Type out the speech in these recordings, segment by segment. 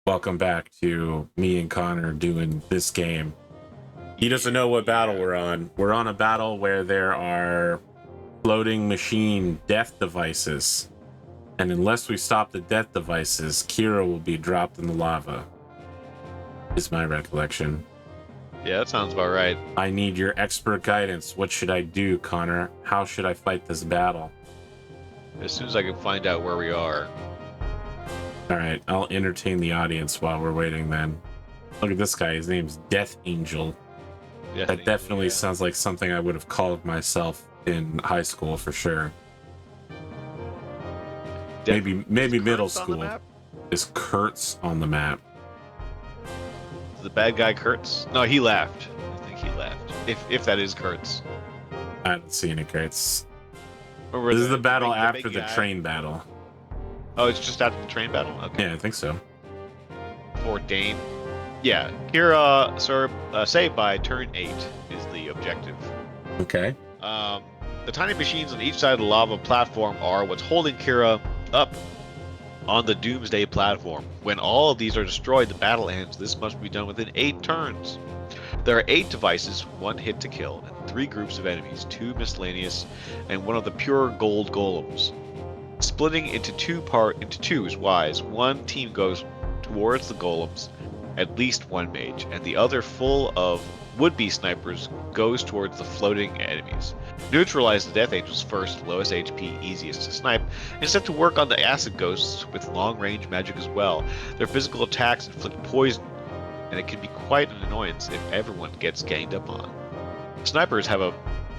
Welcome back to me and Connor doing this game. He doesn't know what battle we're on. We're on a battle where there are floating machine death devices. And unless we stop the death devices, Kira will be dropped in the lava. Is my recollection. Yeah, that sounds about right. I need your expert guidance. What should I do, Connor? How should I fight this battle? As soon as I can find out where we are. All right, I'll entertain the audience while we're waiting then. Look at this guy. His name's Death Angel. That definitely sounds like something I would have called myself in high school for sure. Maybe middle school. Is Kurtz on the map? The bad guy Kurtz? No, he laughed. I think he laughed. If that is Kurtz. I haven't seen it, Kurtz. This is the battle after the train battle. Oh, it's just after the train battle? Okay. Yeah, I think so. Fort Dane. Yeah, Kira, sir, saved by turn 8 is the objective. Okay. The tiny machines on each side of the lava platform are what's holding Kira up on the Doomsday platform. When all of these are destroyed, the battle ends. This must be done within 8 turns. There are 8 devices, 1 hit to kill, and 3 groups of enemies, 2 miscellaneous, and 1 of the pure gold golems. Splitting into two is wise. One team goes towards the golems, at least 1 mage, and the other, full of would-be snipers, goes towards the floating enemies. Neutralize the Death Angels first, lowest HP, easiest to snipe, and set to work on the acid ghosts with long-range magic as well. Their physical attacks inflict poison, and it can be quite an annoyance if everyone gets ganged up on. Snipers have a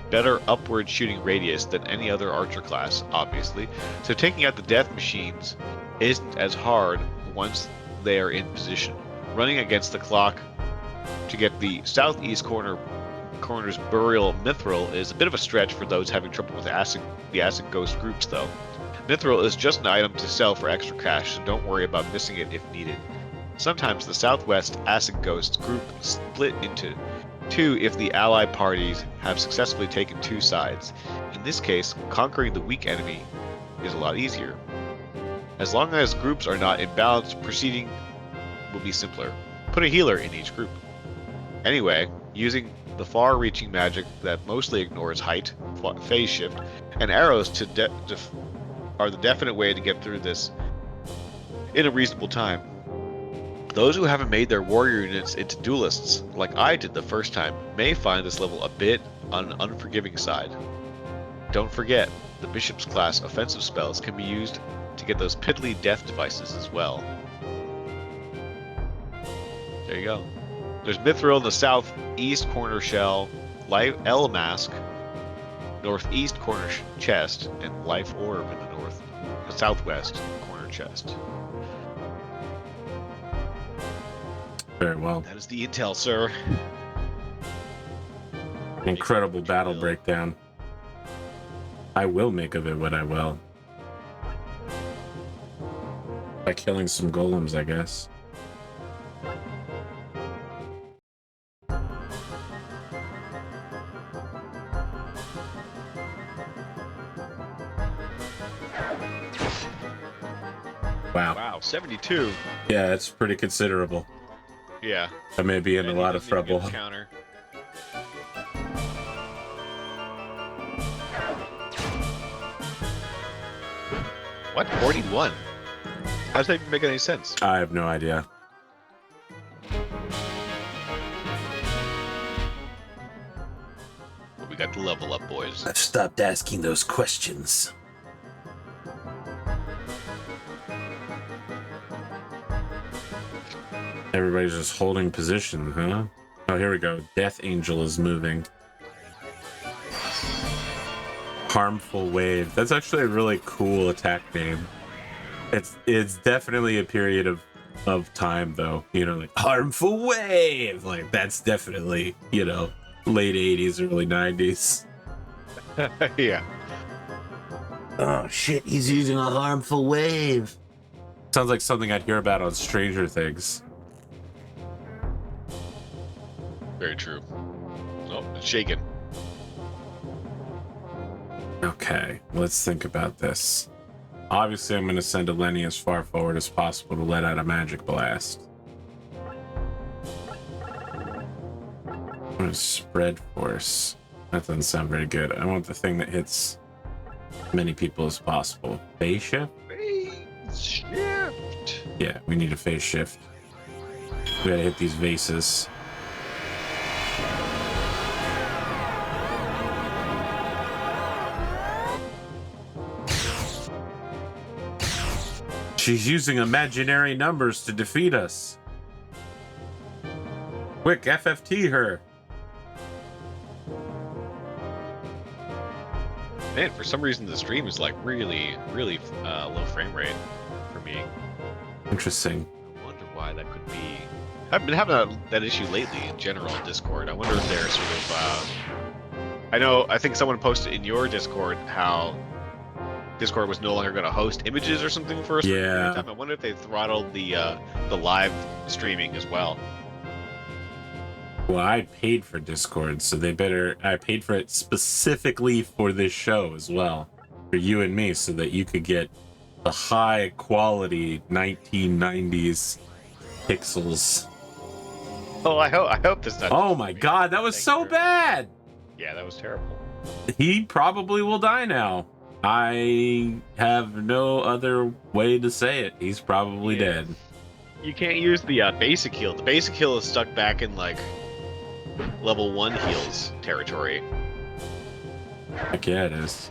better upward shooting radius than any other archer class, obviously, so taking out the death machines isn't as hard once they are in position. Running against the clock to get the southeast corner's burial mithril is a bit of a stretch for those having trouble with the acid ghost groups, though. Mithril is just an item to sell for extra cash, so don't worry about missing it if needed. Sometimes the southwest acid ghost group split into 2 if the allied parties have successfully taken 2 sides. In this case, conquering the weak enemy is a lot easier. As long as groups are not imbalanced, proceeding will be simpler. Put a healer in each group. Anyway, using the far-reaching magic that mostly ignores height, phase shift, and arrows are the definite way to get through this in a reasonable time. Those who haven't made their warrior units into duelists, like I did the first time, may find this level a bit on an unforgiving side. Don't forget, the Bishop's class offensive spells can be used to get those piddly death devices as well. There you go. There's Mithril in the southeast corner shell, L mask, northeast corner chest, and Life Orb in the southwest corner chest. Very well. That is the intel, sir. Incredible battle breakdown. I will make of it what I will. By killing some golems, I guess. Wow, 72. Yeah, that's pretty considerable. Yeah. I may be in a lot of trouble. Counter. What? 41? How does that even make any sense? I have no idea. But we got to level up, boys. I've stopped asking those questions. Everybody's just holding position, huh? Oh, here we go. Death Angel is moving. Harmful Wave. That's actually a really cool attack name. It's definitely a period of time, though. You know, like Harmful Wave. Like, that's definitely, you know, late 80s, early 90s. Yeah. Oh, shit. He's using a Harmful Wave. Sounds like something I'd hear about on Stranger Things. Very true. Oh, it's shaking. Okay, let's think about this. Obviously, I'm going to send a Lenny as far forward as possible to let out a magic blast. I'm going to spread force. That doesn't sound very good. I want the thing that hits as many people as possible. Phase shift? Phase shift. Yeah, we need a phase shift. We gotta hit these vases. She's using imaginary numbers to defeat us. Quick, FFT her. Man, for some reason the stream is like really low frame rate for me. Interesting. I wonder why that could be. I've been having that issue lately in general in Discord. I wonder if they're sort of. I think someone posted in your Discord how Discord was no longer going to host images or something for a certain period of time. I wonder if they throttled the live streaming as well. Well, I paid for Discord, so they better. I paid for it specifically for this show as well, for you and me, so that you could get the high quality 1990s pixels. Oh, I hope this doesn't. Oh my god, that was so bad. Yeah, that was terrible. He probably will die now. I have no other way to say it. He's probably dead. You can't use the basic heal. The basic heal is stuck back in like level 1 heals territory. Heck yeah, it is.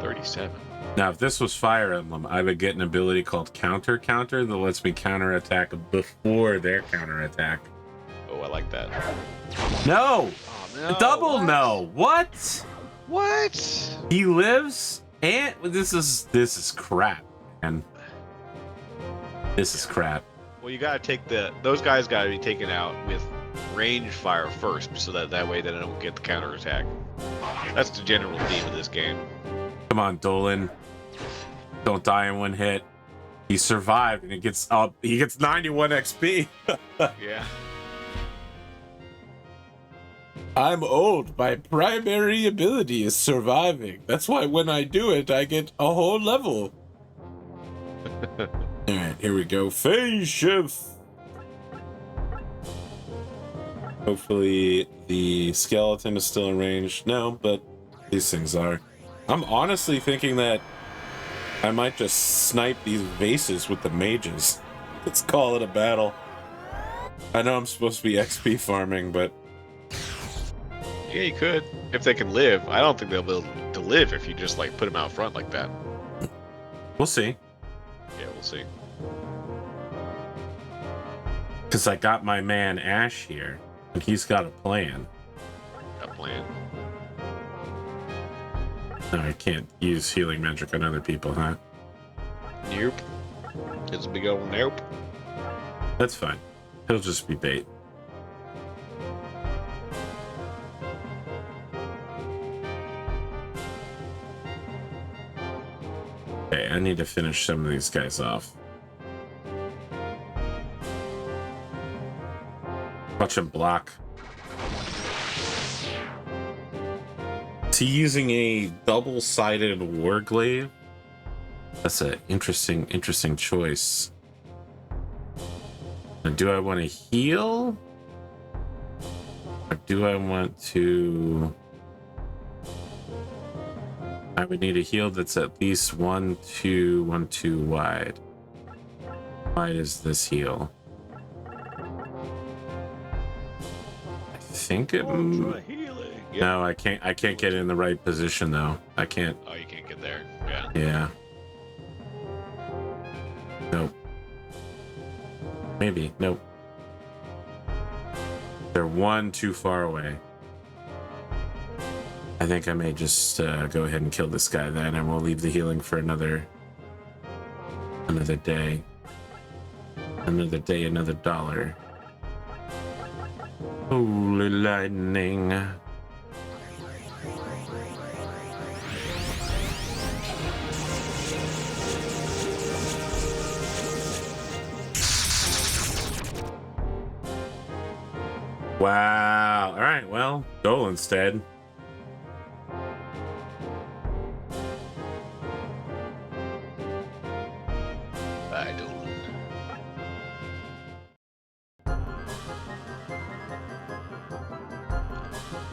37. Now, if this was Fire Emblem, I would get an ability called Counter that lets me counterattack before their counterattack. Oh, I like that. No! Oh, no. Double what? no! What? What? He lives, and this is crap, man. This is crap. Well, you gotta take those guys gotta be taken out with range fire first, so that way they don't get the counterattack. That's the general theme of this game. Come on, Dolan. Don't die in one hit. He survived, and he gets 91 XP. Yeah. I'm old. My primary ability is surviving. That's why when I do it, I get a whole level. Alright, here we go. Phase shift. Hopefully the skeleton is still in range. No, but these things are. I'm honestly thinking that I might just snipe these vases with the mages. Let's call it a battle. I know I'm supposed to be XP farming, but... Yeah, you could. If they can live. I don't think they'll be able to live if you just like put them out front like that. We'll see. Yeah, we'll see. Because I got my man Ash here, and he's got a plan. Got a plan. No, I can't use healing magic on other people, huh? Nope. It's a big old nope. That's fine. He'll just be bait. Okay, I need to finish some of these guys off. Watch him block. Is he using a double-sided warglaive? That's an interesting choice. Now, do I want to heal? Or do I want to... I would need a heal that's at least 1, 2, 1, 2 wide. How wide is this heal? I think it... Yep. No, I can't get in the right position though. I can't. Oh, you can't get there. Yeah. Yeah. Nope. Maybe. Nope. They're one too far away. I think I may just go ahead and kill this guy then, and we'll leave the healing for another day. Another day, another dollar. Holy lightning. Wow. All right. Well, Dolan's dead. Vandal.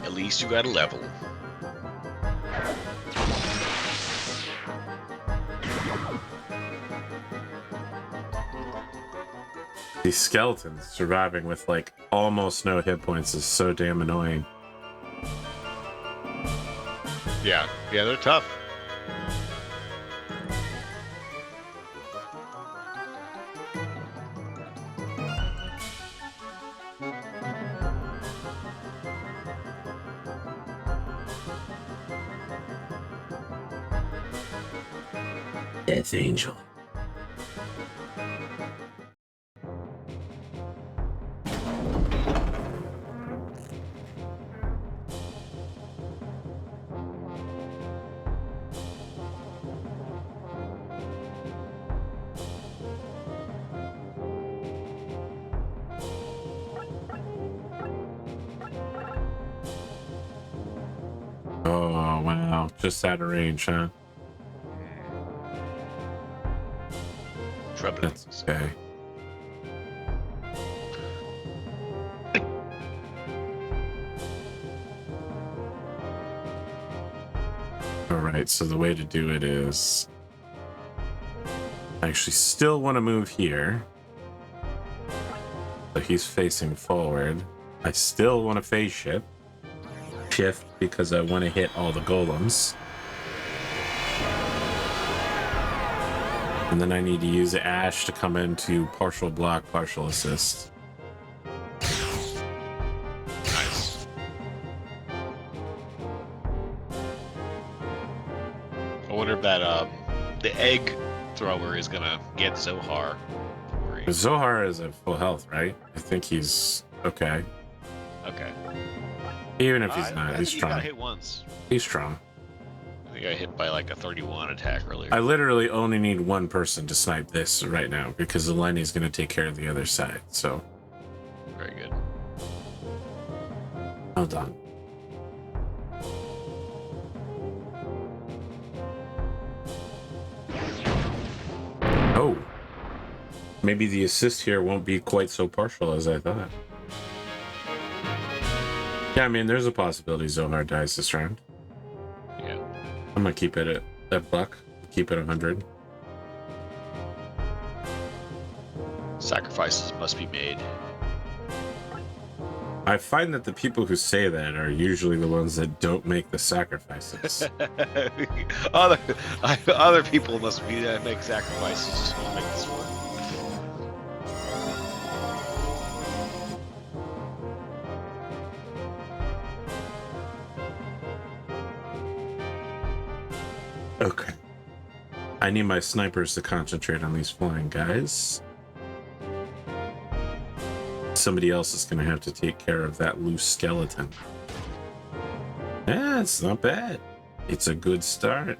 At least you got a level. These skeletons surviving with like almost no hit points is so damn annoying. Yeah, they're tough. Death Angel. Oh, wow. Just out of range, huh? Troubling. That's okay. Alright, so the way to do it is... I actually still want to move here. So he's facing forward. I still want to phase shift. Shift because I want to hit all the golems. And then I need to use Ash to come into partial block, partial assist. Nice. I wonder if that the egg thrower is gonna get Zohar. Zohar is at full health, right? I think he's okay. Okay. Even if he's not, I he's think strong. He got hit once. He's strong. I think I got hit by like a 31 attack earlier. I literally only need one person to snipe this right now because Eleni's going to take care of the other side. So, Very good. well done. Oh, maybe the assist here won't be quite so partial as I thought. Yeah, I mean, there's a possibility Zohar dies this round. Yeah. I'm gonna keep it at buck. Keep it 100. Sacrifices must be made. I find that the people who say that are usually the ones that don't make the sacrifices. other people must be make sacrifices just to make this work. Okay. I need my snipers to concentrate on these flying guys. Somebody else is going to have to take care of that loose skeleton. Yeah, it's not bad. It's a good start.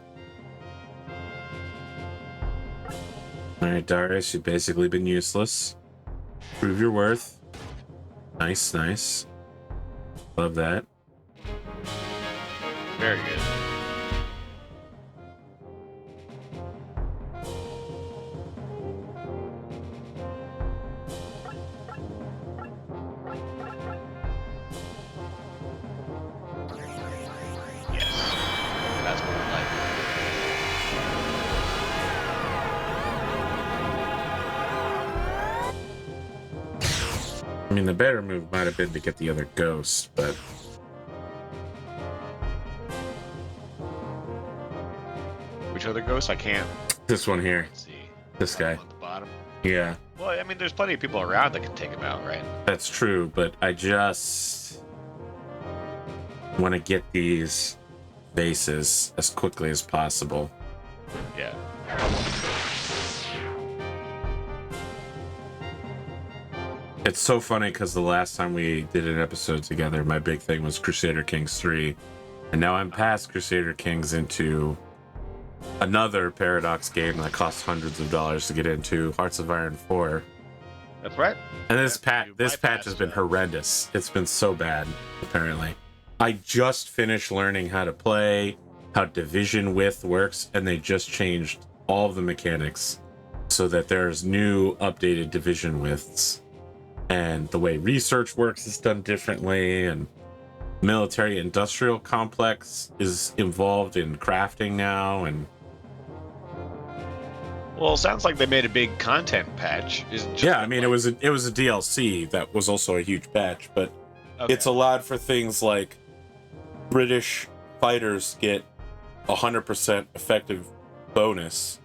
Alright, Darius, you've basically been useless. Prove your worth. Nice, nice. Love that. Very good. I mean, the better move might have been to get the other ghost, but... Which other ghost? I can't. This one here. Let's see. This guy. At the bottom. Yeah. Well, I mean, there's plenty of people around that can take him out, right? That's true, but I just want to get these bases as quickly as possible. Yeah. It's so funny because the last time we did an episode together, my big thing was Crusader Kings 3. And now I'm past Crusader Kings into another Paradox game that costs hundreds of dollars to get into, Hearts of Iron 4. That's right. And this patch has been horrendous. It's been so bad, apparently. I just finished learning how to play, how division width works, and they just changed all of the mechanics. so that there's new updated division widths, and the way research works is done differently, and military industrial complex is involved in crafting now. And Well, it sounds like they made a big content patch. Is just yeah, I mean, it was a DLC that was also a huge patch, but it's allowed for things like British fighters get 100% effective bonus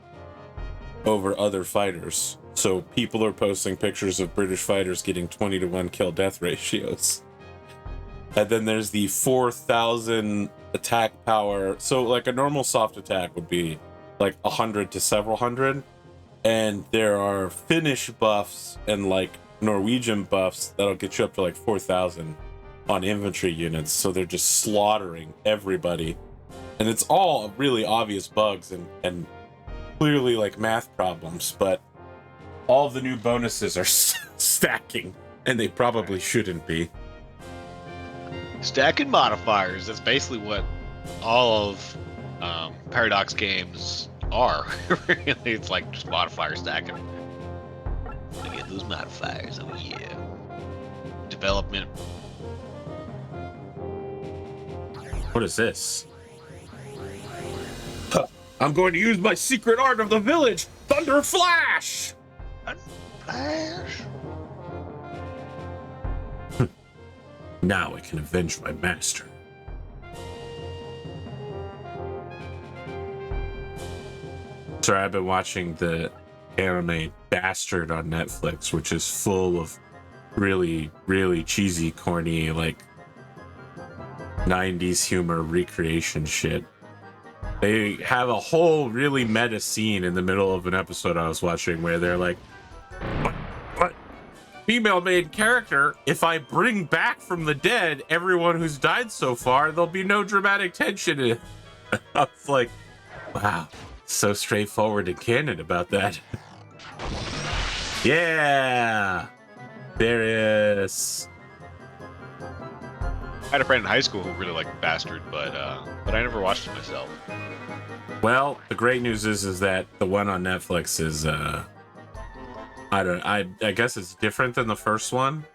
over other fighters. So people are posting pictures of British fighters getting 20-to-1 kill death ratios. And then there's the 4,000 attack power. So like a normal soft attack would be like 100 to several hundred. And there are Finnish buffs and like Norwegian buffs that'll get you up to like 4,000 on infantry units. So they're just slaughtering everybody. And it's all really obvious bugs and clearly like math problems, but all of the new bonuses are stacking, and they probably shouldn't be. Stacking modifiers. That's basically what all of Paradox games are. Really, it's like just modifier stacking. I get those modifiers. Oh yeah. Development. What is this? I'm going to use my secret art of the village, Thunder Flash! Flash. Now I can avenge my master. Sorry, I've been watching the anime Bastard on Netflix, which is full of really, really cheesy, corny, like 90s humor recreation shit. They have a whole really meta scene in the middle of an episode I was watching where they're like, what? Female main character, if I bring back from the dead everyone who's died so far, there'll be no dramatic tension. I was like, wow, so straightforward and canon about that. Yeah, there is. I had a friend in high school who really liked Bastard, but I never watched it myself. Well, the great news is that the one on Netflix is I guess it's different than the first one.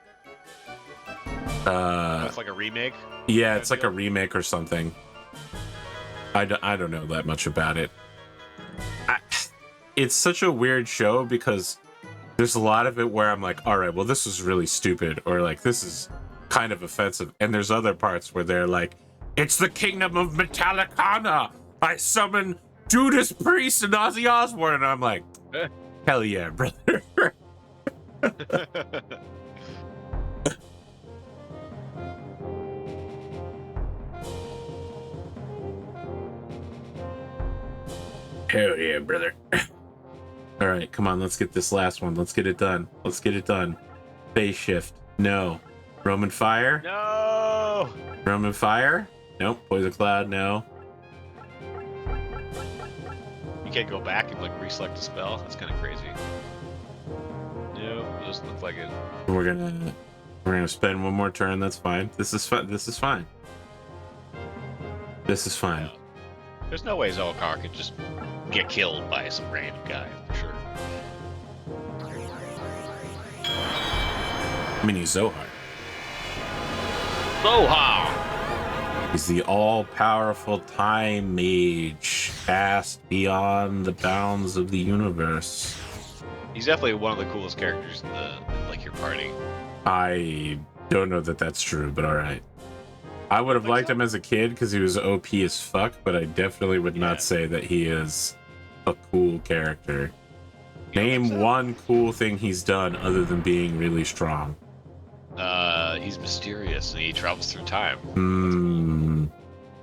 It's like a remake. Yeah, it's like a remake or something. I don't know that much about it. It's such a weird show because there's a lot of it where I'm like, all right, well, this is really stupid, or like this is kind of offensive, and there's other parts where they're like, it's the kingdom of Metallicana. I summon Judas Priest and Ozzy Osbourne, and I'm like, hell yeah, brother. Hell yeah, brother. All right, come on, let's get this last one. Let's get it done. Let's get it done. Phase shift. No. Roman fire? No. Roman fire? Nope. Poison cloud? No. You can't go back and like reselect a spell. That's kind of crazy. No, it doesn't look like it. We're gonna spend one more turn. That's fine. This is fine. This is fine. This is fine. There's no way Zolkar could just get killed by some random guy for sure. Mini Zohar. Zohar! He's the all-powerful time mage, fast beyond the bounds of the universe. He's definitely one of the coolest characters in your party. I don't know that that's true, but all right. I would have liked him as a kid because he was OP as fuck, but I definitely would not say that he is a cool character. Name one cool thing he's done other than being really strong. He's mysterious and he travels through time.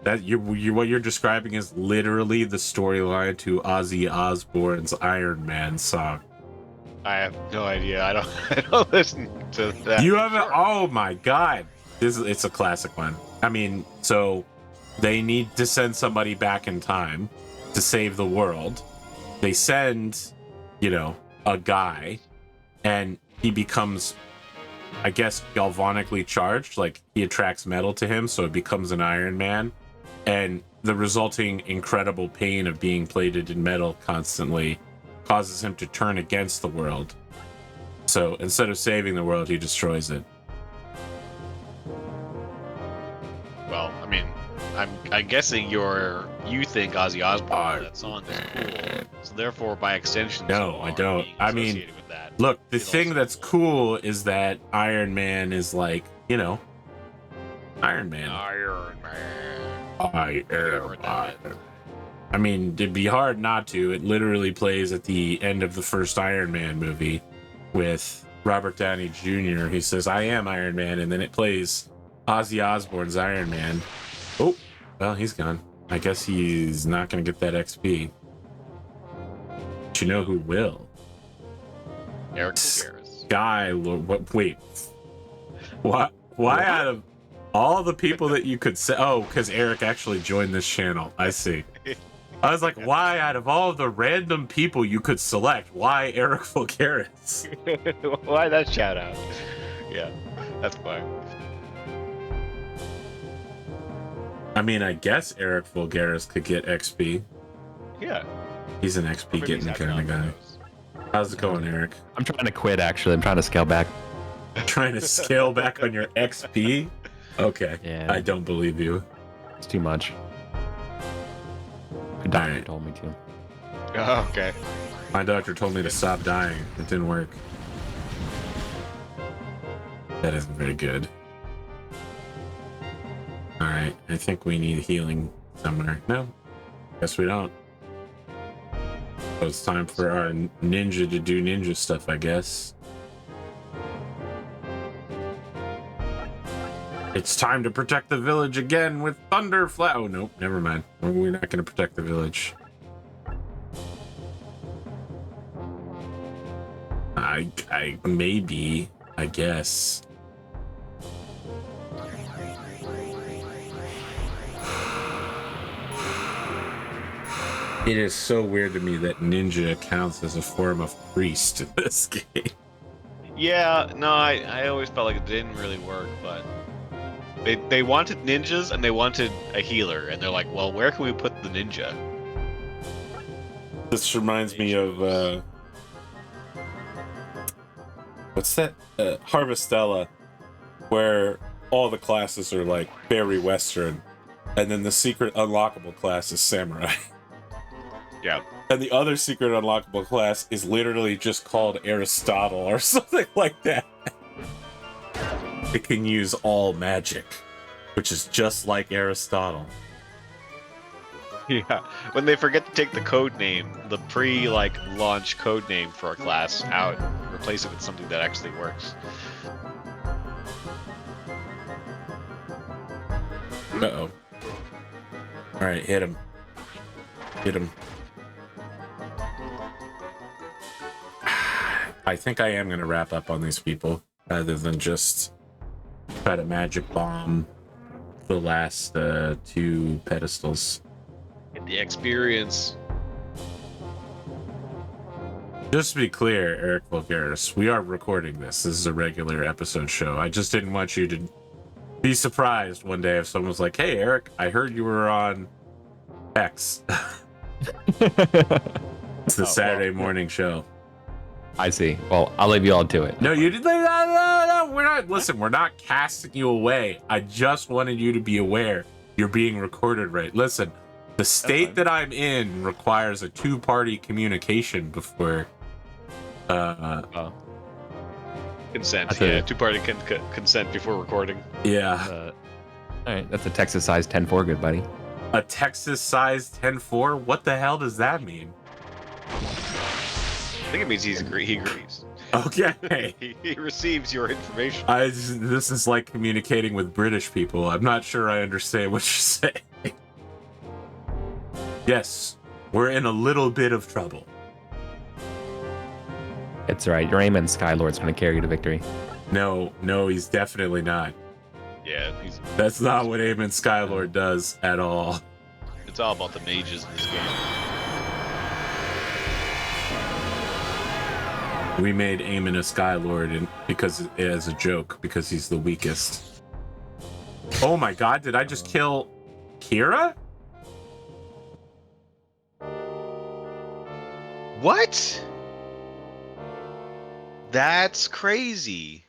That what you're describing is literally the storyline to Ozzy Osbourne's Iron Man song. I have no idea. I don't listen to that. You haven't? Oh my god. It's a classic one. I mean, so they need to send somebody back in time to save the world. They send, a guy, and he becomes, I guess, galvanically charged. Like, he attracts metal to him, so it becomes an Iron Man. And the resulting incredible pain of being plated in metal constantly causes him to turn against the world. So instead of saving the world, he destroys it. Well, I mean, I'm guessing you think Ozzy Osbourne that song is cool, so therefore by extension, No, you I are don't. being I mean, associated with that. look, the It thing also that's cool is that Iron Man is like, you know, Iron Man. Iron Man. I Never am heard that Iron. yet. I mean, it'd be hard not to. It literally plays at the end of the first Iron Man movie with Robert Downey Jr. He says, I am Iron Man, and then it plays Ozzy Osbourne's Iron Man. Oh, well, he's gone. I guess he's not going to get that XP. But you know who will? Eric Gutierrez. What? Wait. What? Why out of all the people that you could say? Oh, because Eric actually joined this channel. I see. I was like, why out of all the random people you could select, why Eric Vulgaris? Why that shout out? Yeah, that's fine. I mean, I guess Eric Vulgaris could get XP. Yeah. He's an XP getting kind of guy. How's it going, Eric? I'm trying to quit, actually. I'm trying to scale back. Trying to scale back on your XP? Okay. Yeah. I don't believe you. It's too much. The doctor told me to. Oh, okay. My doctor told me to stop dying. It didn't work. That isn't very good. Alright, I think we need healing somewhere. No, guess we don't. So it's time for our ninja to do ninja stuff, I guess. It's time to protect the village again with thunder Oh, nope, never mind. We're not going to protect the village. Maybe, I guess. It is so weird to me that ninja counts as a form of priest in this game. Yeah, no, I always felt like it didn't really work, but they wanted ninjas and they wanted a healer, and they're like, well, where can we put the ninja? This reminds me of what's that? Harvestella, where all the classes are like very Western, and then the secret unlockable class is samurai. Yeah. And the other secret unlockable class is literally just called Aristotle or something like that. It can use all magic, which is just like Aristotle. Yeah. When they forget to take the code name, the launch code name for a class out, replace it with something that actually works. Uh-oh. Alright, hit him. Hit him. I think I am going to wrap up on these people, rather than just try to magic bomb the last two pedestals. Get the experience. Just to be clear, Eric Vulgaris, we are recording this. This is a regular episode show. I just didn't want you to be surprised one day if someone was like, hey, Eric, I heard you were on X. It's the Saturday morning show. I see. Well, I'll leave you all to it. No, you did. No, we're not. Listen, we're not casting you away. I just wanted you to be aware you're being recorded, right? Listen, the state that I'm in requires a two-party communication before. Consent. Yeah, two-party consent before recording. Yeah. All right, that's a Texas-sized 10-4, good buddy. A Texas-sized 10-4? What the hell does that mean? I think it means he agrees. Okay. he receives your information. This is like communicating with British people. I'm not sure I understand what you're saying. Yes, we're in a little bit of trouble. It's all right. Your aim and Skylord's going to carry you to victory. No, he's definitely not. Yeah, That's not what Aemon Skylord does at all. It's all about the mages in this game. We made Aemon a Skylord because as a joke, because he's the weakest. Oh my god, did I just kill Kira? What? That's crazy.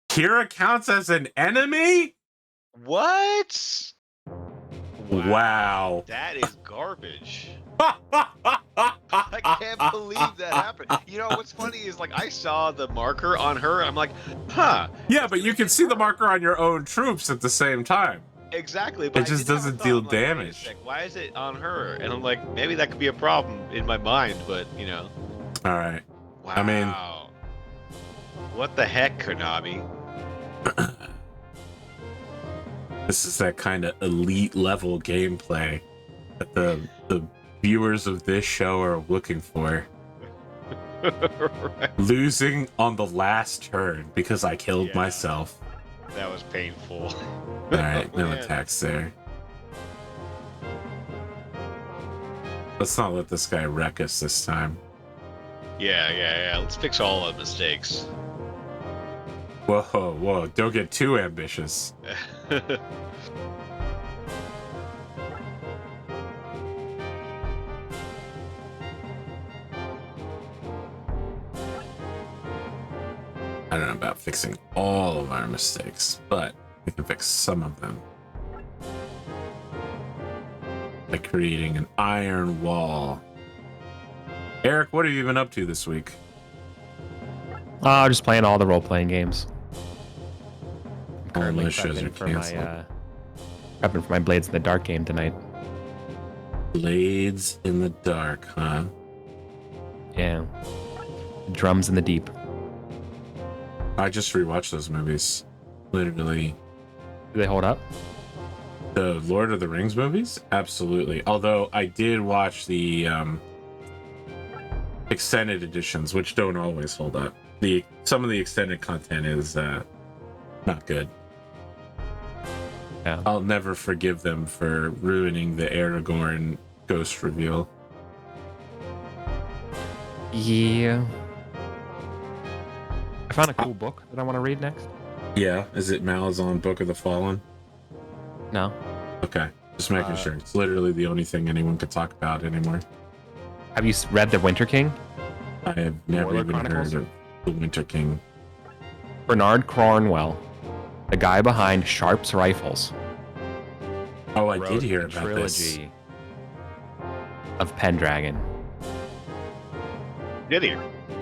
Kira counts as an enemy? What? Wow. That is garbage. I can't believe that happened. You know what's funny is like I saw the marker on her. I'm like, huh. Yeah, but you can see the marker on your own troops at the same time. Exactly, but It just doesn't deal damage. Like, why is it on her? And I'm like, maybe that could be a problem in my mind, but you know. All right. Wow. I mean, what the heck, Konami? this is that kind of elite level gameplay that the viewers of this show are looking for. Right. Losing on the last turn because I killed myself. That was painful. All right, no Man. attacks there. Let's not let this guy wreck us this time. Yeah. Let's fix all the mistakes. Whoa, don't get too ambitious. I don't know about fixing all of our mistakes, but we can fix some of them. By creating an iron wall. Eric, what have you been up to this week? Just playing all the role-playing games. I'm All currently those shows are prepping for my canceled. prepping for my Blades in the Dark game tonight. Blades in the Dark, huh? Yeah. Drums in the Deep. I just rewatched those movies. Literally. Do they hold up? The Lord of the Rings movies? Absolutely. Although I did watch the extended editions, which don't always hold up. Some of the extended content is not good. Yeah. I'll never forgive them for ruining the Aragorn ghost reveal. Yeah. I found a cool book that I want to read next. Yeah, is it Malazan Book of the Fallen? No. Okay, just making sure. It's literally the only thing anyone could talk about anymore. Have you read The Winter King? I have never Warlord even Chronicles? heard of the Winter King. Bernard Cornwell, the guy behind Sharp's Rifles. Oh, I wrote did hear the about this. trilogy of Pendragon. Did he?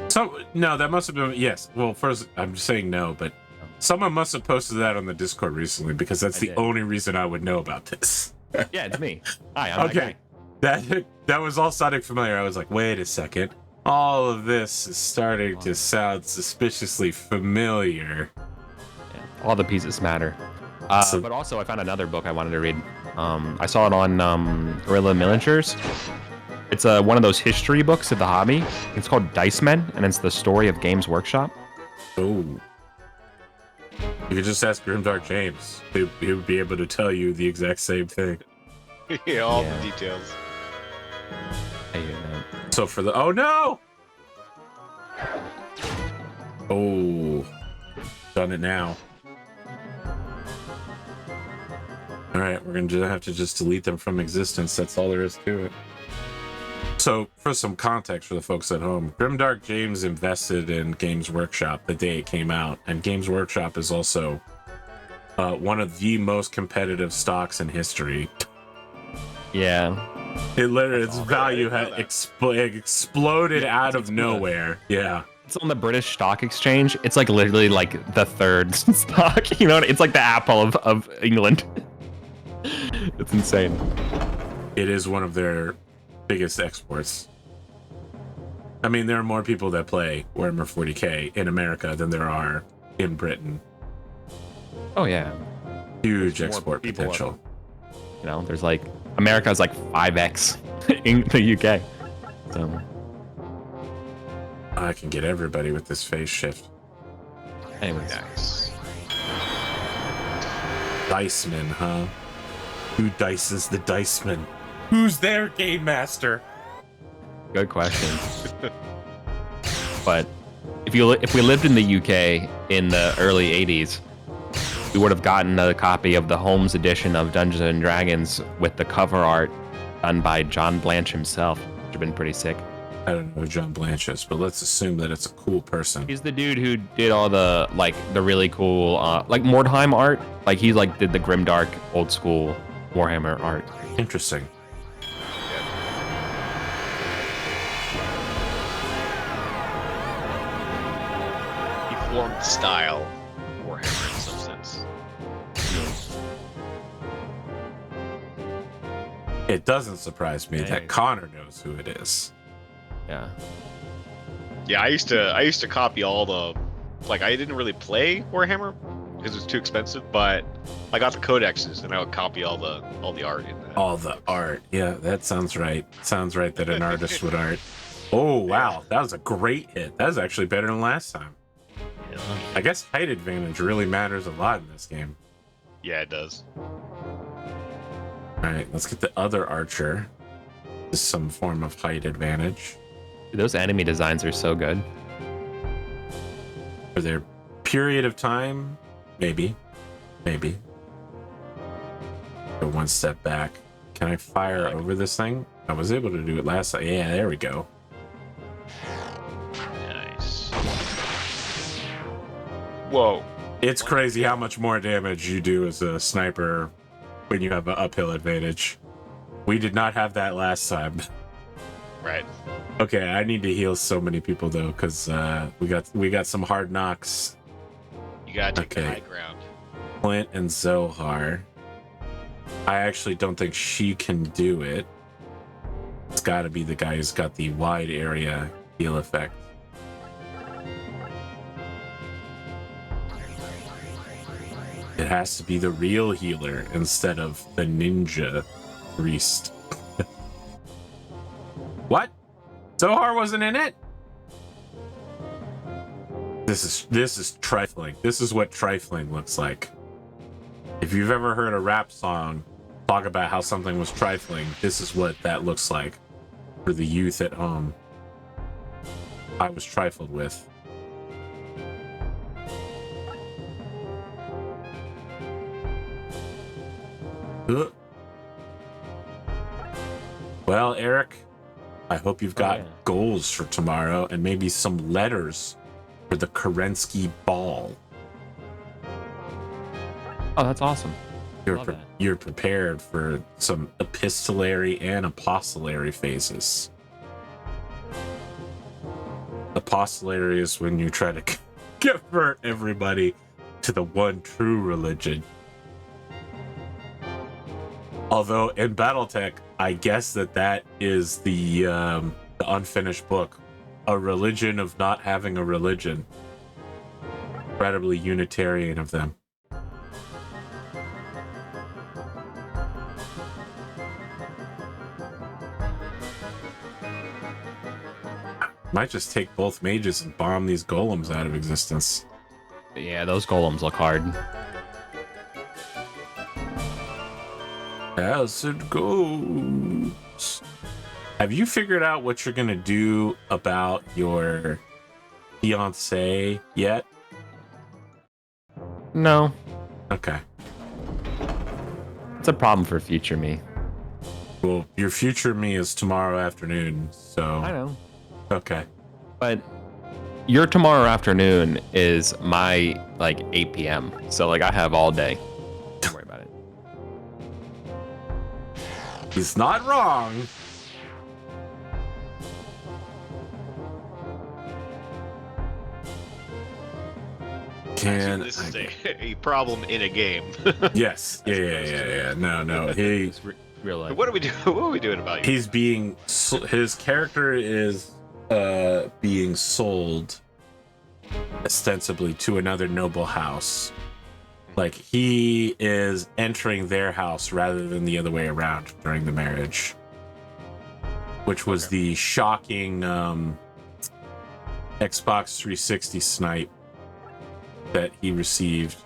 So no, that must have been yes. Well, first I'm saying no, but someone must have posted that on the Discord recently because that's I the did. only reason I would know about this. Yeah, it's me. Hi, I'm Okay, that was all sounding familiar. I was like, wait a second. All of this is starting to sound suspiciously familiar. Yeah, all the pieces matter. But also, I found another book I wanted to read. I saw it on Guerrilla Miniatures. It's one of those history books of the hobby. It's called Dice Men, and it's the story of Games Workshop. Oh. You could just ask Grimdark James. He would be able to tell you the exact same thing. Yeah, all Yeah. the details. So for the oh no! Oh, done it now. All right, we're gonna have to just delete them from existence. That's all there is to it. So, for some context for the folks at home, Grimdark James invested in Games Workshop the day it came out, and Games Workshop is also one of the most competitive stocks in history. Yeah. It literally, its value had exploded out of nowhere. Yeah. It's on the British Stock Exchange. It's like literally like the third stock. You know, it's like the Apple of England. It's insane. It is one of their biggest exports. I mean, there are more people that play Warhammer 40k in America than there are in Britain. Oh yeah. Huge There's more export people potential. You know, there's like America's like 5x in the UK. So I can get everybody with this phase shift. anyways. Nice. Diceman, huh? Who dices the Diceman? Who's their game master? Good question. But if we lived in the UK in the early 80s, we would have gotten a copy of the Holmes edition of Dungeons and Dragons with the cover art done by John Blanche himself, which would have been pretty sick. I don't know who John Blanche is, but let's assume that it's a cool person. He's the dude who did all the the really cool like Mordheim art. Like he did the grimdark old school Warhammer art. Interesting. He formed the style of Warhammer in some sense. It doesn't surprise me Hey. that Connor knows who it is. Yeah. Yeah, I used to copy all the, like, I didn't really play Warhammer because it was too expensive, but I got the codexes and I would copy all the art in that. All the art. Yeah, that sounds right. Sounds right that an artist would art. Oh, wow. That was a great hit. That was actually better than last time. Yeah. I guess height advantage really matters a lot in this game. Yeah, it does. All right, let's get the other archer. This is some form of height advantage. Dude, those enemy designs are so good. For their period of time, maybe. Maybe. Go one step back. Can I fire over this thing? I was able to do it last time. Yeah, there we go. Nice. Whoa. It's crazy how much more damage you do as a sniper when you have an uphill advantage. We did not have that last time. Right. Okay, I need to heal so many people though, because we got some hard knocks. You gotta take the Okay. high ground. Clint and Zohar. I actually don't think she can do it. It's got to be the guy who's got the wide area heal effect. It has to be the real healer instead of the ninja priest. What? Zohar wasn't in it? This is trifling. This is what trifling looks like. If you've ever heard a rap song talk about how something was trifling, this is what that looks like for the youth at home. I was trifled with. Ugh. Well, Eric, I hope you've got yeah. goals for tomorrow and maybe some letters for the Kerensky ball. Oh, that's awesome. Love that. You're prepared for some epistolary and apostolary phases. Apostolary is when you try to convert everybody to the one true religion. Although in BattleTech, I guess that is the unfinished book, a religion of not having a religion. Incredibly Unitarian of them. Might just take both mages and bomb these golems out of existence. Yeah, those golems look hard. As it goes. Have you figured out what you're gonna do about your fiance yet? No, Okay. it's a problem for future me. Well, your future me is tomorrow afternoon, I so know. okay. But your tomorrow afternoon is my 8 p.m. So I have all day. Don't worry about it. He's not wrong. This is a problem in a game. Yes. Yeah. No. It's real life. What are we doing? What are we doing about you? His character is being sold ostensibly to another noble house. Like he is entering their house rather than the other way around during the marriage, which was the shocking Xbox 360 snipe that he received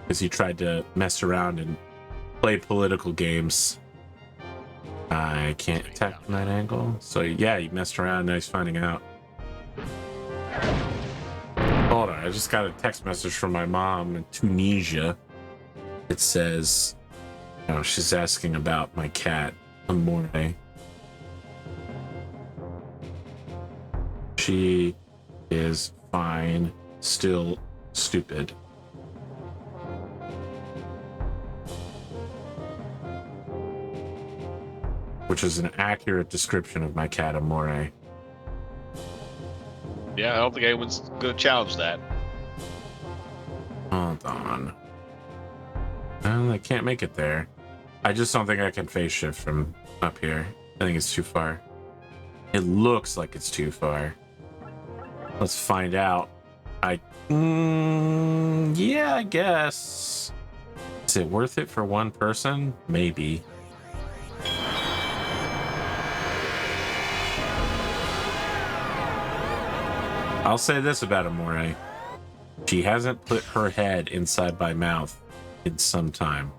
because he tried to mess around and play political games. I can't attack from that angle. So yeah, he messed around. Now he's finding out. Hold on, I just got a text message from my mom in Tunisia. It says, she's asking about my cat, Amore. She is fine, still stupid. Which is an accurate description of my cat Amore. Yeah, I don't think anyone's gonna challenge that. Hold on. Well, I can't make it there. I just don't think I can phase shift from up here. I think it's too far. It looks like it's too far. Let's find out. Yeah, I guess. Is it worth it for one person? Maybe. I'll say this about Amore. She hasn't put her head inside my mouth in some time.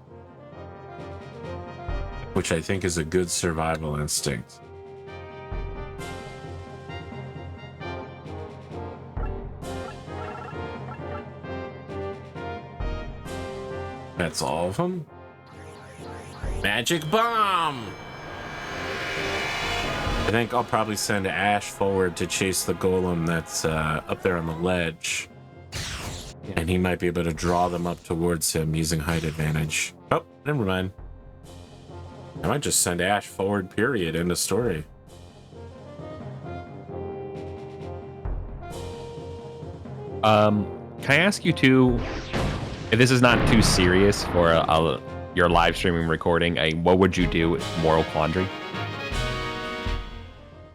Which I think is a good survival instinct. That's all of them? Magic bomb! I think I'll probably send Ash forward to chase the golem that's up there on the ledge. And he might be able to draw them up towards him using height advantage. Oh, never mind. I might just send Ash forward, period, end of story. Can I ask you too, if this is not too serious for your live streaming recording, what would you do with moral quandary?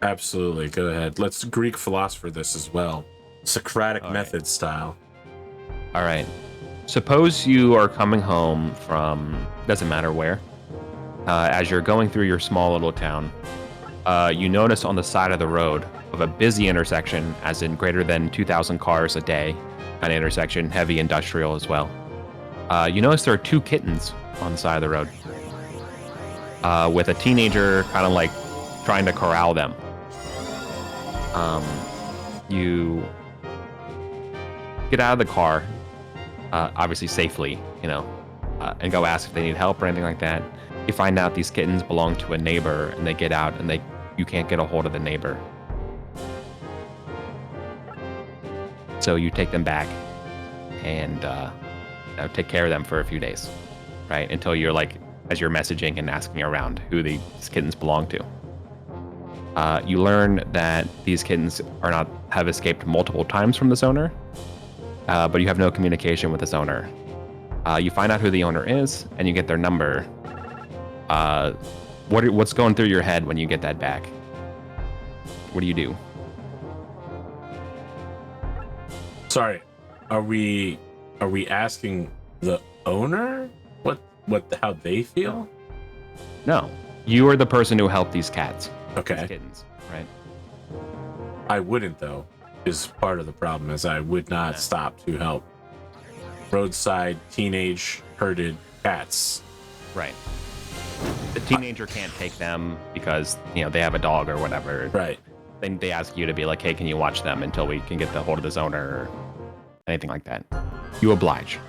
Absolutely, go ahead. Let's Greek philosopher this as well. Socratic All method right. style. All right. Suppose you are coming home from, doesn't matter where, as you're going through your small little town, you notice on the side of the road of a busy intersection, as in greater than 2,000 cars a day, an intersection, heavy industrial as well. You notice there are two kittens on the side of the road, with a teenager kind of like trying to corral them. You get out of the car, obviously safely, and go ask if they need help or anything like that. You find out these kittens belong to a neighbor, and they get out, and you can't get a hold of the neighbor. So you take them back and take care of them for a few days, right? Until you're as you're messaging and asking around who these kittens belong to. You learn that these kittens have escaped multiple times from this owner, but you have no communication with this owner. You find out who the owner is, and you get their number. What's going through your head when you get that back? What do you do? Sorry, are we asking the owner how they feel? No, you are the person who helped these cats. Okay. These kittens, right? I wouldn't though, is part of the problem, is I would not stop to help roadside teenage herded cats. Right. The teenager can't take them because they have a dog or whatever. Right. Then they ask you to be like, hey, can you watch them until we can get the hold of this owner or anything like that. You oblige.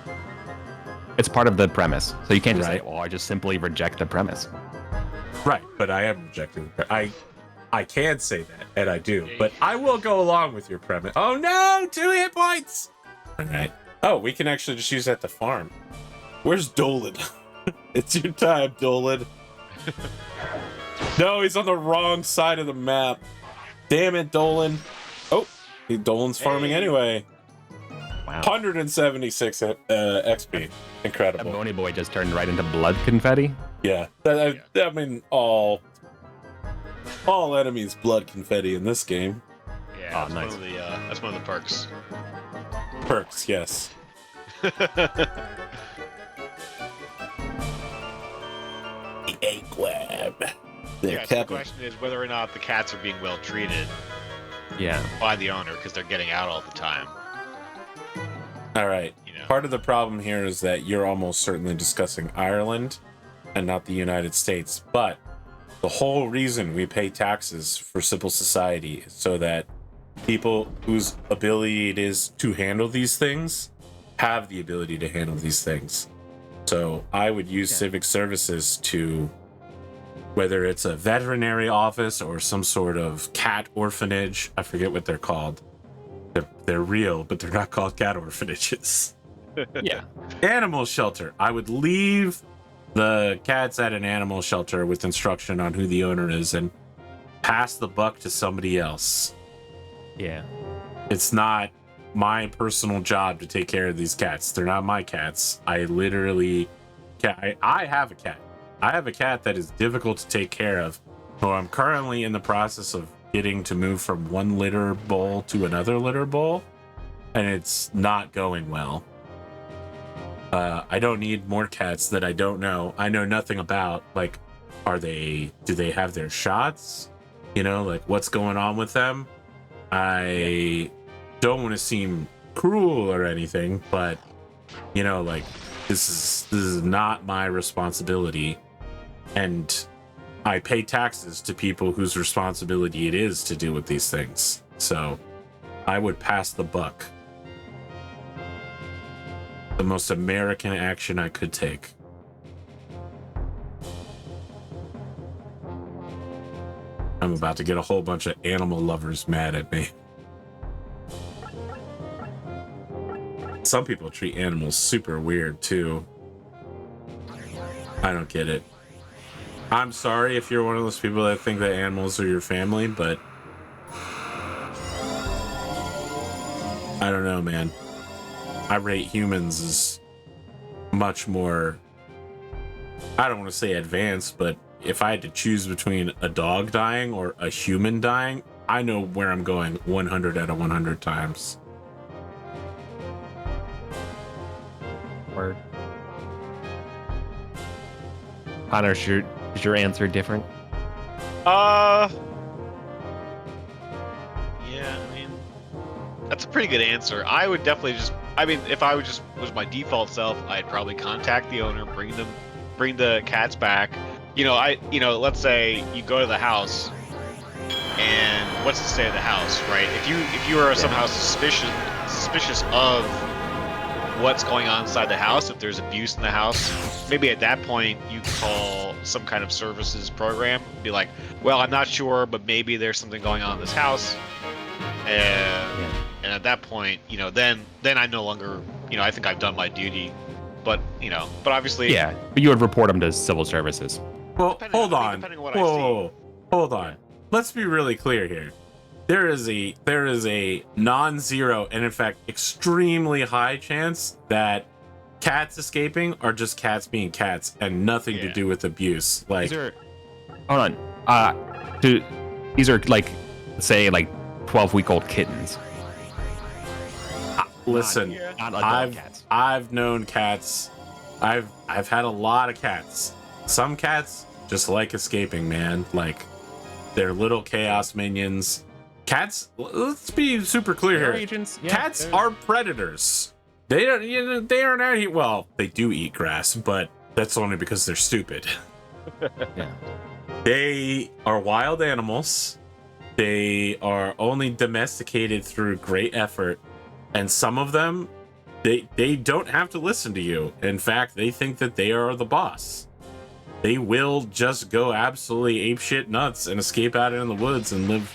It's part of the premise. So you can't just say, well, I just simply reject the premise. Right, but I am rejecting the premise. I can say that, and I do, but I will go along with your premise. Oh no, 2 hit points! Alright. Oh, we can actually just use that to farm. Where's Dolan? It's your time, Dolan. No, he's on the wrong side of the map. Damn it, Dolan. Oh, Dolan's farming anyway. Wow. 176 XP. Incredible. That Bony Boy just turned right into blood confetti. Yeah. I mean, all enemies blood confetti in this game. Yeah, oh, nice. That's one of the perks. Perks, yes. The egg web. Yeah, so the question is whether or not the cats are being well treated. Yeah. By the owner, because they're getting out all the time. All right. Part of the problem here is that you're almost certainly discussing Ireland and not the United States. But the whole reason we pay taxes for civil society is so that people whose ability it is to handle these things have the ability to handle these things. So I would use civic services to whether it's a veterinary office or some sort of cat orphanage. I forget what they're called. They're real, but they're not called cat orphanages. Yeah. Animal shelter. I would leave the cats at an animal shelter with instruction on who the owner is and pass the buck to somebody else. Yeah. It's not my personal job to take care of these cats. They're not my cats. I literally... I have a cat. I have a cat that is difficult to take care of. So I'm currently in the process of getting to move from one litter bowl to another litter bowl, and it's not going well. I don't need more cats that I don't know. I know nothing about. Like, do they have their shots? You know, like, what's going on with them? I don't want to seem cruel or anything, but, you know, like, this is not my responsibility. And I pay taxes to people whose responsibility it is to deal with these things. So I would pass the buck. The most American action I could take. I'm about to get a whole bunch of animal lovers mad at me. Some people treat animals super weird too. I don't get it. I'm sorry if you're one of those people that think that animals are your family, but I don't know, man. I rate humans as much more, I don't want to say advanced, but if I had to choose between a dog dying or a human dying, I know where I'm going 100 out of 100 times. Word. Connor, is your answer different? Yeah, I mean, that's a pretty good answer. I would definitely if I was my default self, I'd probably contact the owner, bring the cats back. Let's say you go to the house, and what's the state of the house, right? If you are somehow suspicious of what's going on inside the house, if there's abuse in the house, maybe at that point you call some kind of services program, be like, well, I'm not sure, but maybe there's something going on in this house, and at that point, then I no longer, I think I've done my duty, but obviously, but you would report them to civil services. Well, hold on. Whoa, hold on. Let's be really clear here. There is a non-zero and in fact extremely high chance that cats escaping are just cats being cats and nothing to do with abuse. Like, hold on. These are like, say, like 12-week-old kittens. Listen, not adult cats. I've known cats. I've had a lot of cats. Some cats just like escaping, man. Like, they're little chaos minions. Cats, let's be super clear here. Agents. Yeah, cats are predators. They aren't out here. Well, they do eat grass, but that's only because they're stupid. Yeah. They are wild animals. They are only domesticated through great effort, and some of them, they don't have to listen to you. In fact, they think that they are the boss. They will just go absolutely apeshit nuts and escape out in the woods and live.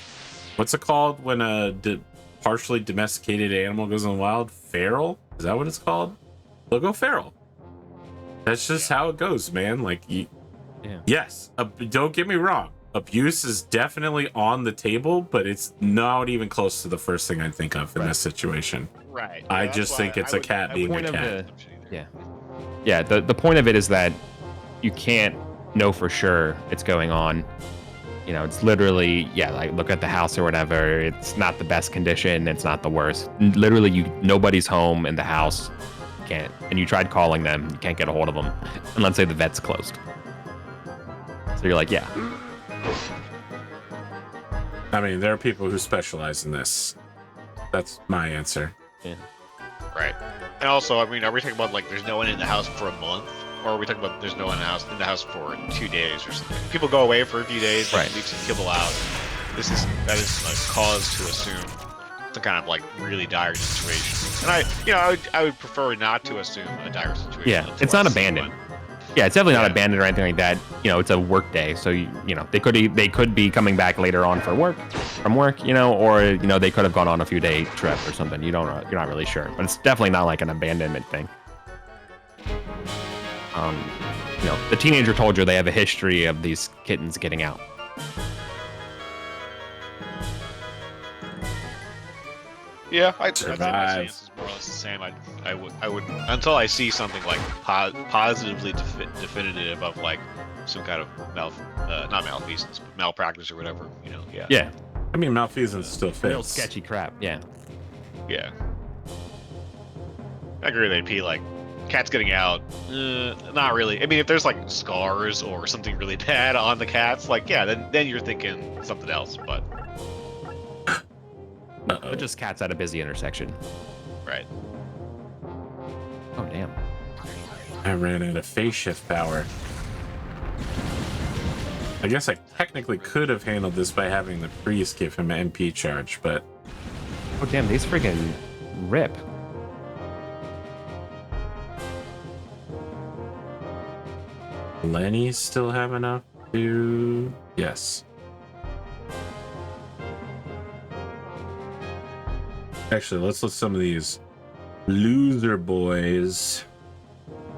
What's it called when a partially domesticated animal goes in the wild? Feral? Is that what it's called? They'll go feral. That's just how it goes, man. Like, yes, don't get me wrong. Abuse is definitely on the table, but it's not even close to the first thing I'd think of in this situation. Right. I just think it's a cat being a cat. Yeah. The point of it is that you can't know for sure it's going on. It's literally, like, look at the house or whatever. It's not the best condition. It's not the worst. Literally, nobody's home in the house. You can't. And you tried calling them. You can't get a hold of them. And let's say the vet's closed. So you're like, yeah. I mean, there are people who specialize in this. That's my answer. Yeah. Right. And also, I mean, are we talking about, like, there's no one in the house for a month? Or are we talking about there's no one in the house for 2 days or something? People go away for a few days, right? Leave some people out. That is a cause to assume some kind of, like, really dire situation. And I would prefer not to assume a dire situation. Yeah, it's not abandoned. Yeah, it's definitely not Yeah. abandoned or anything like that. You know, it's a work day, so you know they could be coming back later on from work, you know, or you know they could have gone on a few day trip or something. You're not really sure, but it's definitely not like an abandonment thing. You know, the teenager told you they have a history of these kittens getting out. Yeah, I'd say my Survive. stance is more or less the same. I would until I see something like positively definitive of like some kind of not malfeasance, but malpractice or whatever. You know, yeah. Yeah, I mean, malfeasance still fits. real sketchy crap. Yeah. Yeah. I agree with AP. Like, cat's getting out. Not really. I mean, if there's like scars or something really bad on the cats, like yeah, then you're thinking something else. But But just cats at a busy intersection. right. Oh damn. I ran out of phase shift power. I guess I technically could have handled this by having the priest give him an MP charge, but Oh damn, these friggin' rip. Lenny still have enough to... Yes. Actually, let's let some of these loser boys.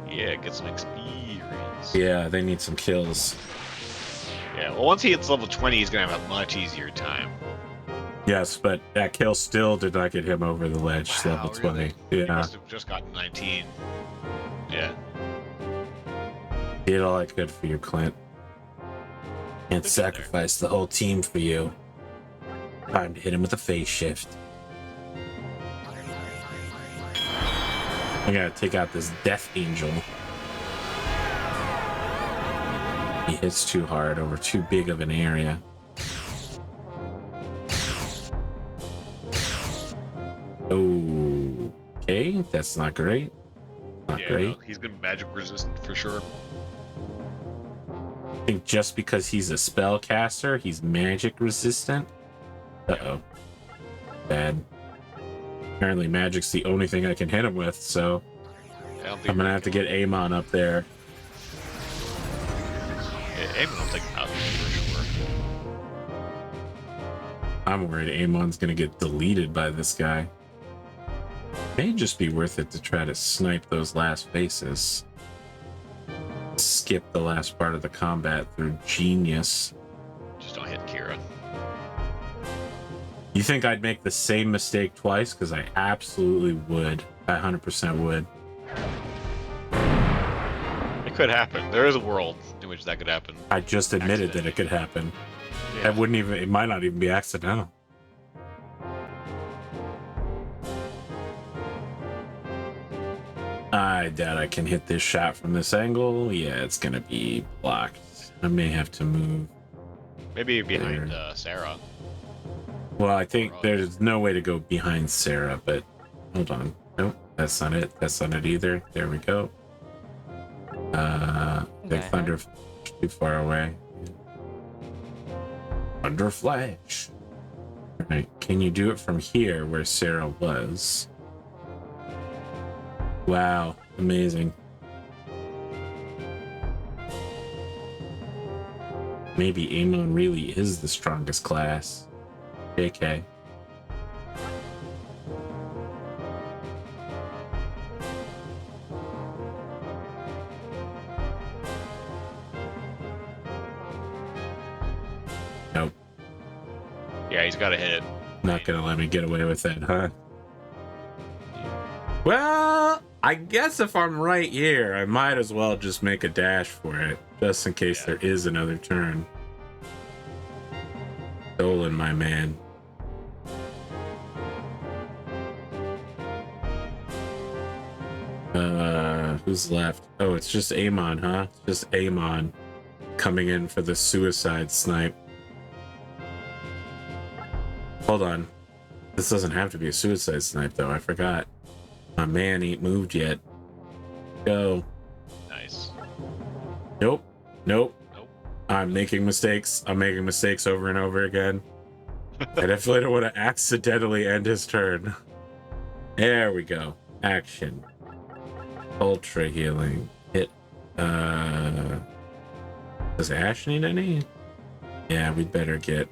Yeah, get some experience. Yeah, they need some kills. Yeah. Well, once he hits level 20, he's gonna have a much easier time. Yes, but that kill still did not get him over the ledge. Wow, Level 20. really? He Yeah, must have just gotten 19. Yeah. did all I could for you, Clint. Can't Good sacrifice the whole team for you. Time to hit him with a phase shift. I gotta take out this Death Angel. He hits too hard over too big of an area. Okay, that's not great. Not Yeah, great. no, he's gonna be magic resistant for sure. I think just because he's a spellcaster, he's magic resistant. Uh-oh. Bad. Apparently magic's the only thing I can hit him with, so I don't think I'm gonna have to get Amon up there. Yeah, Eamon will take him out for sure. I'm worried Amon's gonna get deleted by this guy. May just be worth it to try to snipe those last faces. Skip the last part of the combat through genius. Just don't hit Kira. You think I'd make the same mistake twice? Because I absolutely would. I 100% would. It could happen. There is a world in which that could happen. I just admitted that it could happen. Yeah. That wouldn't even, it might not even be accidental. I doubt I can hit this shot from this angle. Yeah, it's gonna be blocked. I may have to move. Maybe behind Sarah. Well, I think there's no way to go behind Sarah, but hold on. Nope, that's not it. That's not it either. There we go. Big Okay. Thunder too far away. Thunder Flash. Alright, can you do it from here where Sarah was? Wow, amazing. Maybe Amon really is the strongest class. JK. Nope. Yeah, he's got to hit it. Not gonna let me get away with that, huh? Well, I guess if I'm right here, I might as well just make a dash for it, just in case Yeah. there is another turn. Dolan, my man. Who's left? Oh, it's just Amon, huh? It's just Amon coming in for the suicide snipe. Hold on. This doesn't have to be a suicide snipe, though. I forgot. My man ain't moved yet. Go. Nice. Nope. Nope. Nope. I'm making mistakes. I'm making mistakes over and over again. I definitely don't want to accidentally end his turn. There we go. Action. Ultra healing. Hit Does Ash need any? Yeah, we'd better get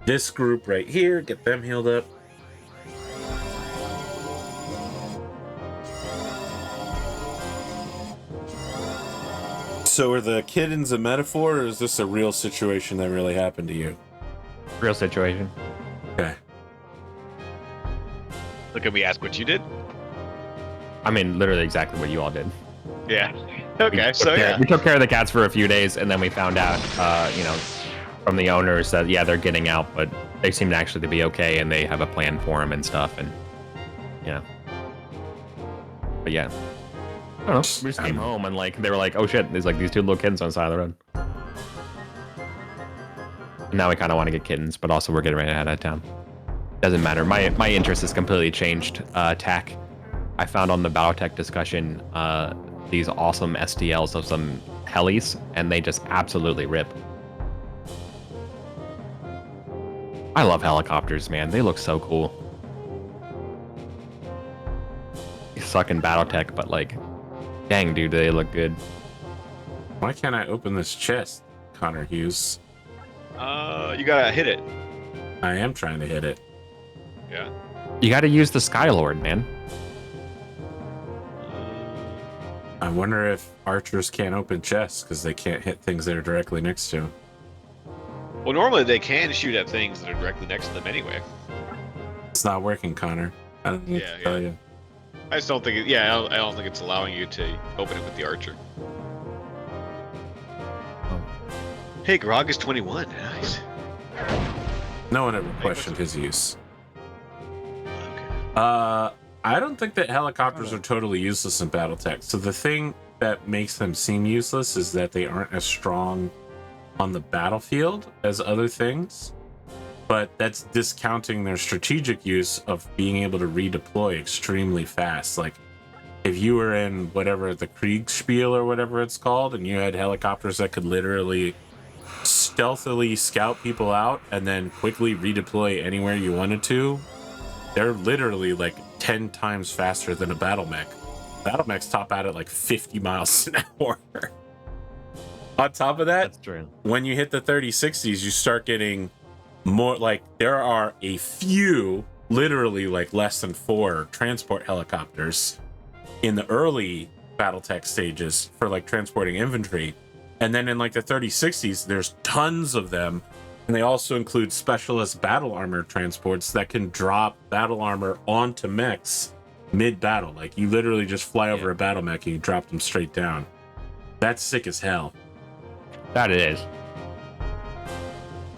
this group right here, get them healed up. So are the kittens a metaphor, or is this a real situation that really happened to you? Real situation. Okay. So can we ask what you did? I mean, literally exactly what you all did. Yeah. Okay, so yeah. We took care of the cats for a few days, and then we found out, from the owners that, yeah, they're getting out, but they seem to actually be okay, and they have a plan for them and stuff, and, yeah. But, yeah. I don't know. We just came home, and, like, they were like, oh, shit, there's, like, these two little kittens on the side of the road. And now we kind of want to get kittens, but also we're getting ready to head out of town. Doesn't matter. My interest has completely changed. Tech. I found on the Battletech discussion, these awesome STLs of some helis, and they just absolutely rip. I love helicopters, man. They look so cool. They suck in Battletech, but like, dang, dude, they look good. Why can't I open this chest, ConorHughes? You gotta hit it. I am trying to hit it. Yeah. You got to use the Skylord, man. I wonder if archers can't open chests because they can't hit things that are directly next to them. Well, normally they can shoot at things that are directly next to them anyway. It's not working, Connor. I don't need to tell you. I just don't think it, I don't think it's allowing you to open it with the archer. Oh. Hey, Grog is 21. Nice. No one ever questioned his use. Okay. I don't think that helicopters are totally useless in Battletech. So the thing that makes them seem useless is that they aren't as strong on the battlefield as other things. But that's discounting their strategic use of being able to redeploy extremely fast. Like, if you were in whatever, the Kriegspiel or whatever it's called, and you had helicopters that could literally stealthily scout people out and then quickly redeploy anywhere you wanted to, they're literally like 10 times faster than a battle mech. Battle mechs top out at like 50 miles an hour. On top of that, That's true. when you hit the 3060s, you start getting more, like, there are a few, literally like less than 4 transport helicopters in the early Battletech stages for like transporting infantry. And then in like the 3060s, there's tons of them. And they also include specialist battle armor transports that can drop battle armor onto mechs mid-battle. Like, you literally just fly over a battle mech and you drop them straight down. That's sick as hell. That it is.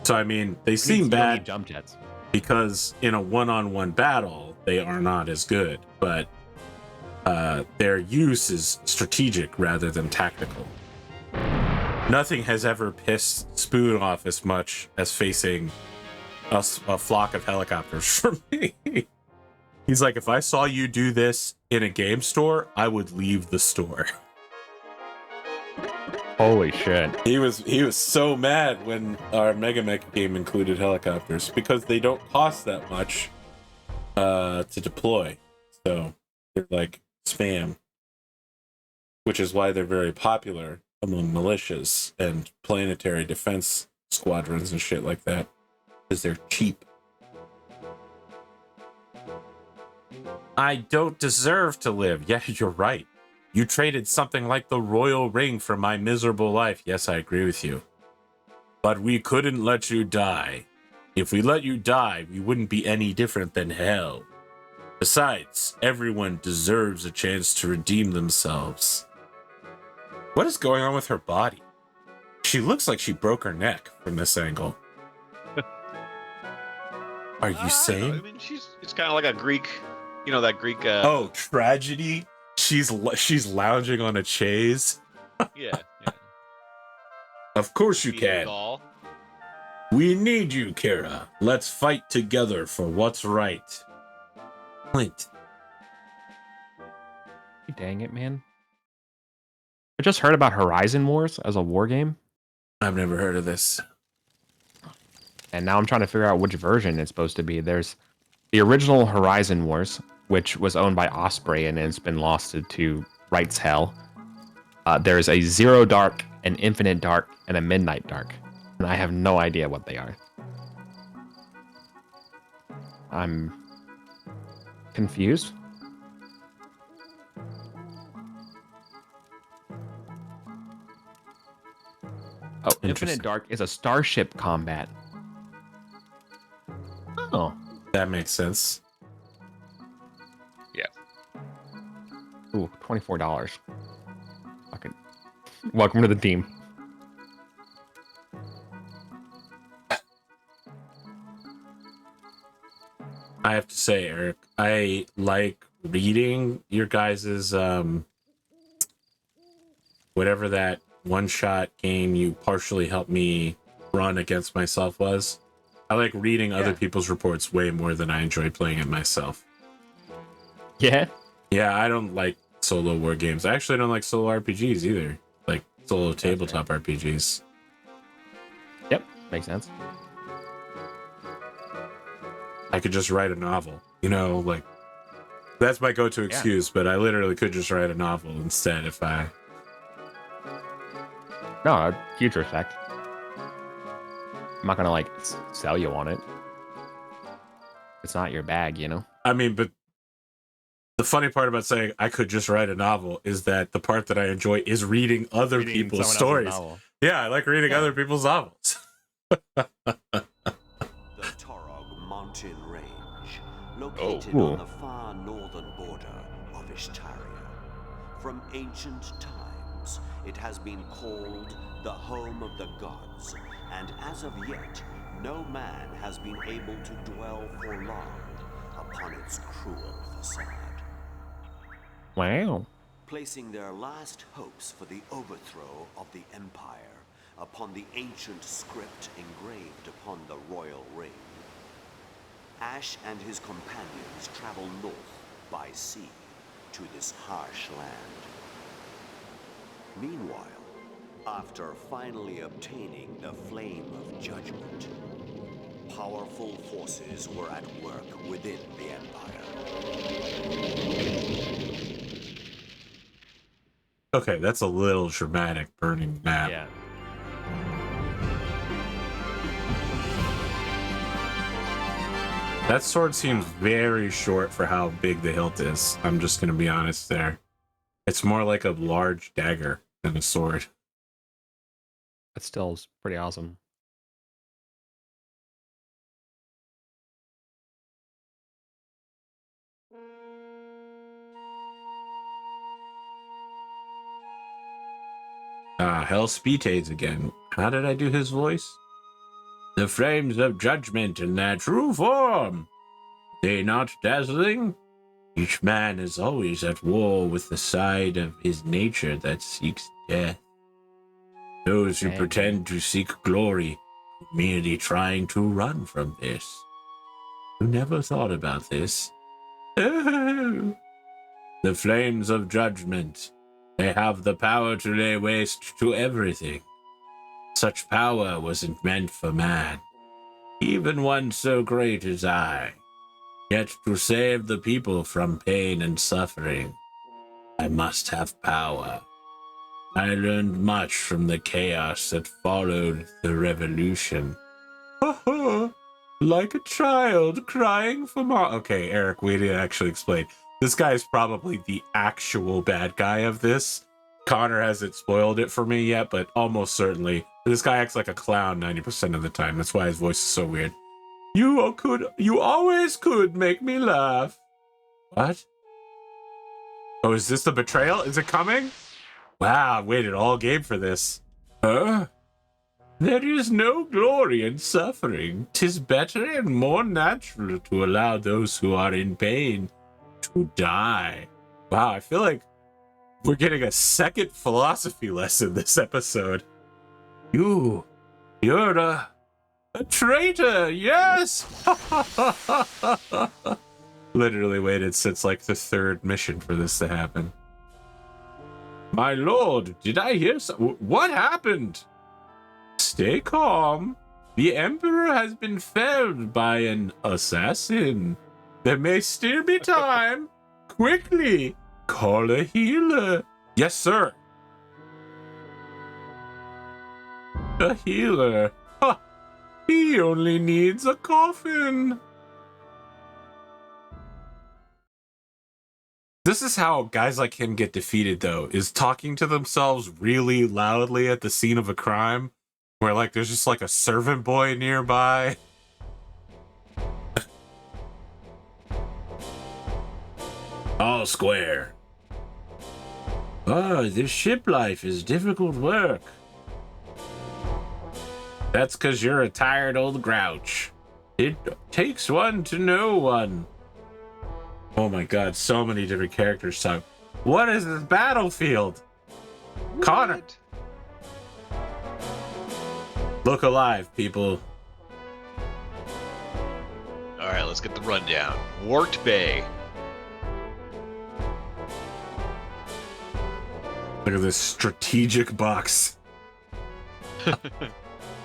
So, I mean, they seem bad jump jets because in a one-on-one battle, they are not as good. But their use is strategic rather than tactical. Nothing has ever pissed Spoon off as much as facing a flock of helicopters for me. He's like, if I saw you do this in a game store, I would leave the store. Holy shit. He was so mad when our Mega Mech game included helicopters because they don't cost that much to deploy. So they're like spam, which is why they're very popular among militias and planetary defense squadrons and shit like that, because they're cheap. I don't deserve to live. Yeah, you're right. You traded something like the royal ring for my miserable life. Yes, I agree with you. But we couldn't let you die. If we let you die, we wouldn't be any different than hell. Besides, everyone deserves a chance to redeem themselves. What is going on with her body? She looks like she broke her neck from this angle. Are you saying? I mean, it's kind of like a Greek, that Greek. Oh, tragedy. She's lounging on a chaise. Yeah. Of course you can. Doll. We need you, Kira. Let's fight together for what's right. Clint. Dang it, man. I just heard about Horizon Wars as a war game. I've never heard of this. And now I'm trying to figure out which version it's supposed to be. There's the original Horizon Wars, which was owned by Osprey and it's been lost to rights hell. There's a Zero Dark, an Infinite Dark, and a Midnight Dark. And I have no idea what they are. I'm confused. Oh, Infinite Dark is a starship combat. Oh. That makes sense. Yeah. Ooh, $24. Fucking. Welcome to the team. I have to say, Eric, I like reading your guys's whatever that one-shot game you partially helped me run against myself was. I like reading other people's reports way more than I enjoy playing it myself. Yeah? Yeah, I don't like solo war games. I actually don't like solo RPGs either. Like solo tabletop RPGs. Yep, makes sense. I could just write a novel, you know, like that's my go-to excuse, but I literally could just write a novel instead if I... No, huge respect. I'm not gonna like sell you on it. It's not your bag, you know? I mean, but the funny part about saying I could just write a novel is that the part that I enjoy is reading other people's stories. Yeah, I like reading other people's novels. Mountain range, located on the far northern border of Ishtaria. From ancient times, it has been called the home of the gods, and as of yet, no man has been able to dwell for long upon its cruel facade. Wow. Placing their last hopes for the overthrow of the empire upon the ancient script engraved upon the royal ring, Ash and his companions travel north by sea to this harsh land. Meanwhile, after finally obtaining the Flame of Judgment, powerful forces were at work within the Empire. Okay, that's a little dramatic, burning map. Yeah. That sword seems very short for how big the hilt is. I'm just going to be honest there. It's more like a large dagger than a sword. That still is pretty awesome. Hell Speetades again. How did I do his voice? The flames of judgment in their true form. They not dazzling? Each man is always at war with the side of his nature that seeks death. Those who pretend to seek glory are merely trying to run from this. Who never thought about this? Oh. The flames of judgment. They have the power to lay waste to everything. Such power wasn't meant for man, even one so great as I. Yet to save the people from pain and suffering, I must have power. I learned much from the chaos that followed the revolution. Like a child crying for more. Okay, Eric, we didn't actually explain. This guy is probably the actual bad guy of this. Connor hasn't spoiled it for me yet, but almost certainly. This guy acts like a clown 90% of the time. That's why his voice is so weird. You always could make me laugh. What? Oh, is this the betrayal? Is it coming? Wow, I waited all game for this. There is no glory in suffering. 'Tis better and more natural to allow those who are in pain to die. Wow, I feel like we're getting a second philosophy lesson this episode. You're a traitor, yes! Literally waited since like the third mission for this to happen. My lord, did I hear what happened? Stay calm. The Emperor has been felled by an assassin. There may still be time. Quickly, call a healer. Yes, sir. A healer. Huh. He only needs a coffin. This is how guys like him get defeated, though, is talking to themselves really loudly at the scene of a crime, where like there's just like a servant boy nearby. All square. Oh, this ship life is difficult work. That's because you're a tired old grouch. It takes one to know one. Oh my god, so many different characters talk. What is this battlefield? What? Connor. Look alive, people. Alright, let's get the rundown. Wart Bay. Look at this strategic box.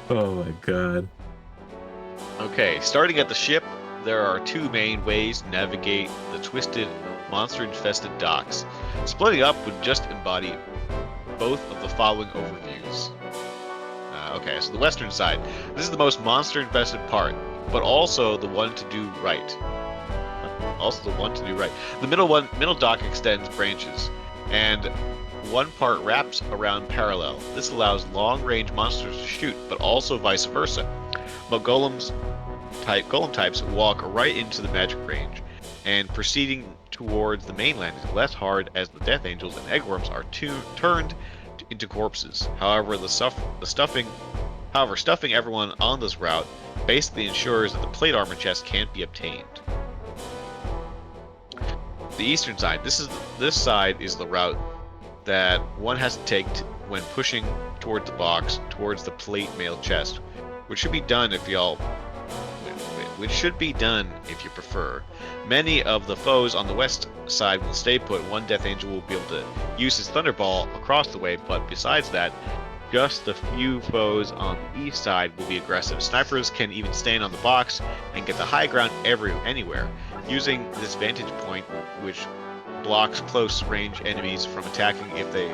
Oh my god. Okay, starting at the ship, there are two main ways to navigate the twisted, monster-infested docks. Splitting up would just embody both of the following overviews. Okay, so the western side. This is the most monster-infested part, but also the one to do right. The middle dock extends branches, and one part wraps around parallel. This allows long-range monsters to shoot, but also vice versa. But golem types walk right into the magic range, and proceeding towards the mainland is less hard as the Death Angels and Eggworms are turned into corpses. However, stuffing everyone on this route basically ensures that the plate armor chest can't be obtained. The eastern side. This side is the route that one has to take when pushing toward the box, towards the plate mail chest, which should be done if you prefer. Many of the foes on the west side will stay put. One Death Angel will be able to use his Thunderball across the way, but besides that, just the few foes on the east side will be aggressive. Snipers can even stand on the box and get the high ground anywhere. Using this vantage point, which blocks close range enemies from attacking if they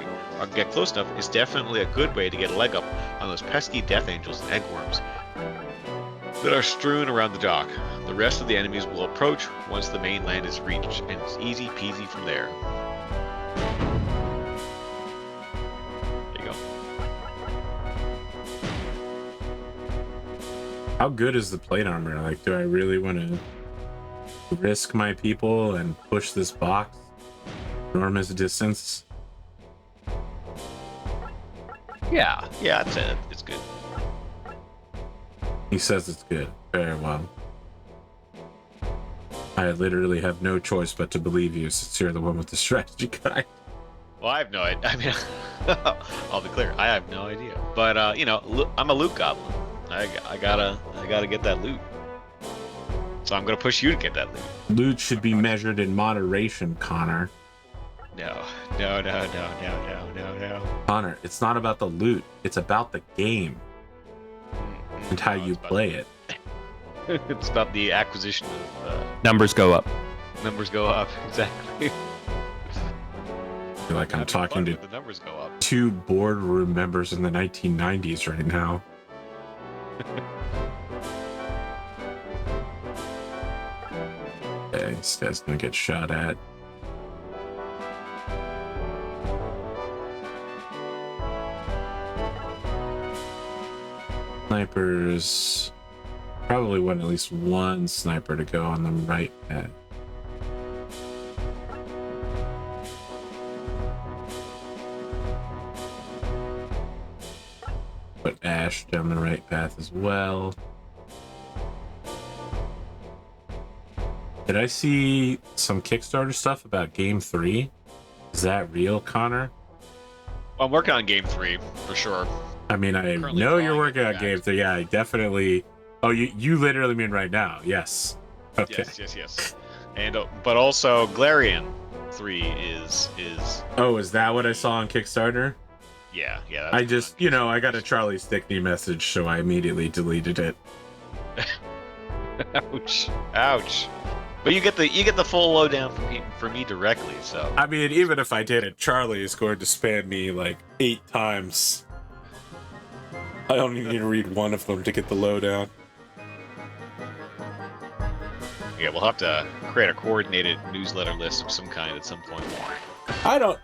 get close enough, is definitely a good way to get a leg up on those pesky Death Angels and Eggworms that are strewn around the dock. The rest of the enemies will approach once the mainland is reached, and it's easy peasy from there. There you go. How good is the plate armor? Like, do I really want to risk my people and push this box enormous distance? Yeah, I'd say that it's good. He says it's good. Very well. I literally have no choice but to believe you, since you're the one with the strategy guide. Well, I have no idea. I mean, I'll be clear. I have no idea. But I'm a loot goblin. I gotta get that loot. So I'm gonna push you to get that loot. Loot should be measured in moderation, Connor. No. Connor, it's not about the loot. It's about the game and how you play it. It's about the acquisition of Numbers go up. numbers go up. Exactly. I feel like I'm talking to the numbers go up. two boardroom members in the 1990s right now. Okay, this guy's gonna get shot at. Snipers. Probably want at least one sniper to go on the right path. Put Ash down the right path as well. Did I see some Kickstarter stuff about Game 3? Is that real, Connor? Well, I'm working on Game 3, for sure. I mean, I know you're working on Game 3. Yeah, I definitely... Oh, you literally mean right now? Yes. Okay. Yes. And but also Glarian 3 is. Oh, is that what I saw on Kickstarter? Yeah. I just, I got a Charlie Stickney message, so I immediately deleted it. Ouch. But you get the full lowdown from me directly, so. I mean, even if I did it, Charlie is going to spam me like 8 times. I only need to read one of them to get the lowdown. Yeah, we'll have to create a coordinated newsletter list of some kind at some point. I don't...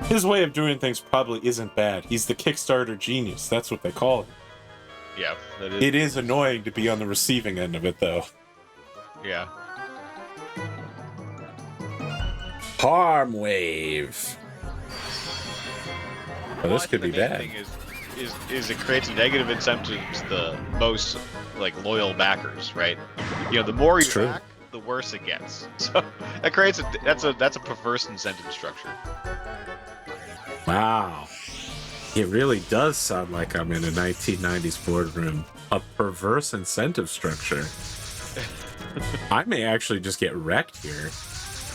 His way of doing things probably isn't bad. He's the Kickstarter genius. That's what they call him. Yeah, that is. It is annoying to be on the receiving end of it, though. Yeah. Harm wave. Oh, this could be bad. Thing is it creates negative incentives to the most loyal backers, right? You know, the more you back, the worse it gets. So that creates that's a perverse incentive structure. Wow. It really does sound like I'm in a 1990s boardroom. A perverse incentive structure. I may actually just get wrecked here.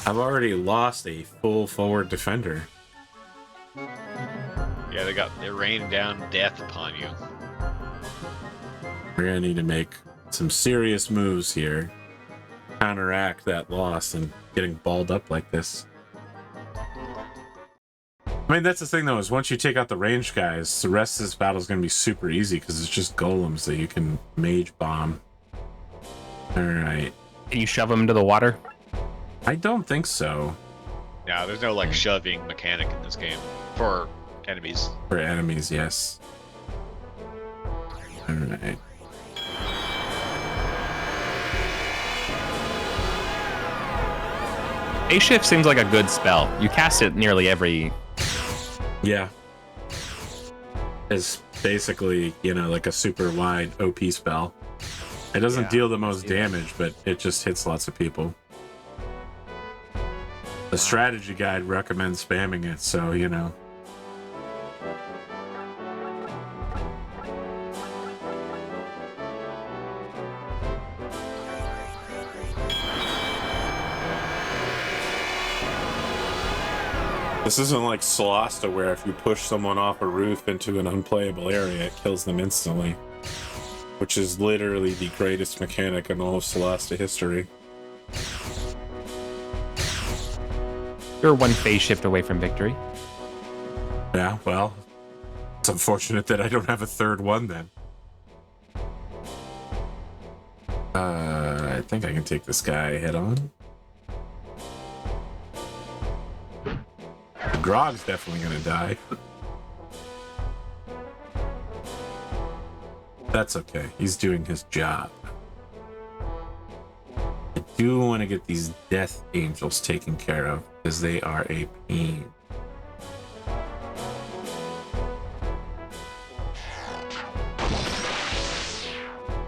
I've already lost a full forward defender. Yeah, they rained down death upon you. We're gonna need to make some serious moves here. Counteract that loss and getting balled up like this. I mean, that's the thing, though, is once you take out the ranged guys, the rest of this battle is going to be super easy because it's just golems that you can mage bomb. Alright. Can you shove them into the water? I don't think so. Yeah, there's no shoving mechanic in this game for enemies. For enemies, yes. Alright. A shift seems like a good spell. You cast it nearly every... Yeah. It's basically, like a super wide OP spell. It doesn't deal the most damage, but it just hits lots of people. The strategy guide recommends spamming it, so, This isn't like Solasta, where if you push someone off a roof into an unplayable area, it kills them instantly. Which is literally the greatest mechanic in all of Solasta history. You're one phase shift away from victory. Yeah, well, it's unfortunate that I don't have a third one then. I think I can take this guy head on. Grog's definitely gonna die. That's okay. He's doing his job. I do want to get these death angels taken care of because they are a pain.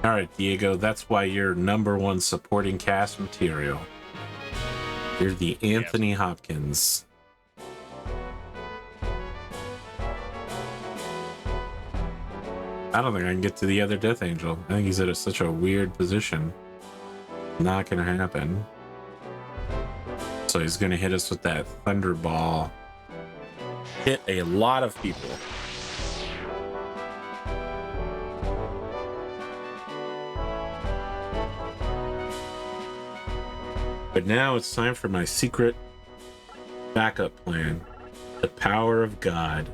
Alright, Diego, that's why you're #1 supporting cast material. You're the Anthony Hopkins. I don't think I can get to the other Death Angel. I think he's at such a weird position. Not gonna happen. So he's gonna hit us with that Thunderball. Hit a lot of people. But now it's time for my secret backup plan. The power of God.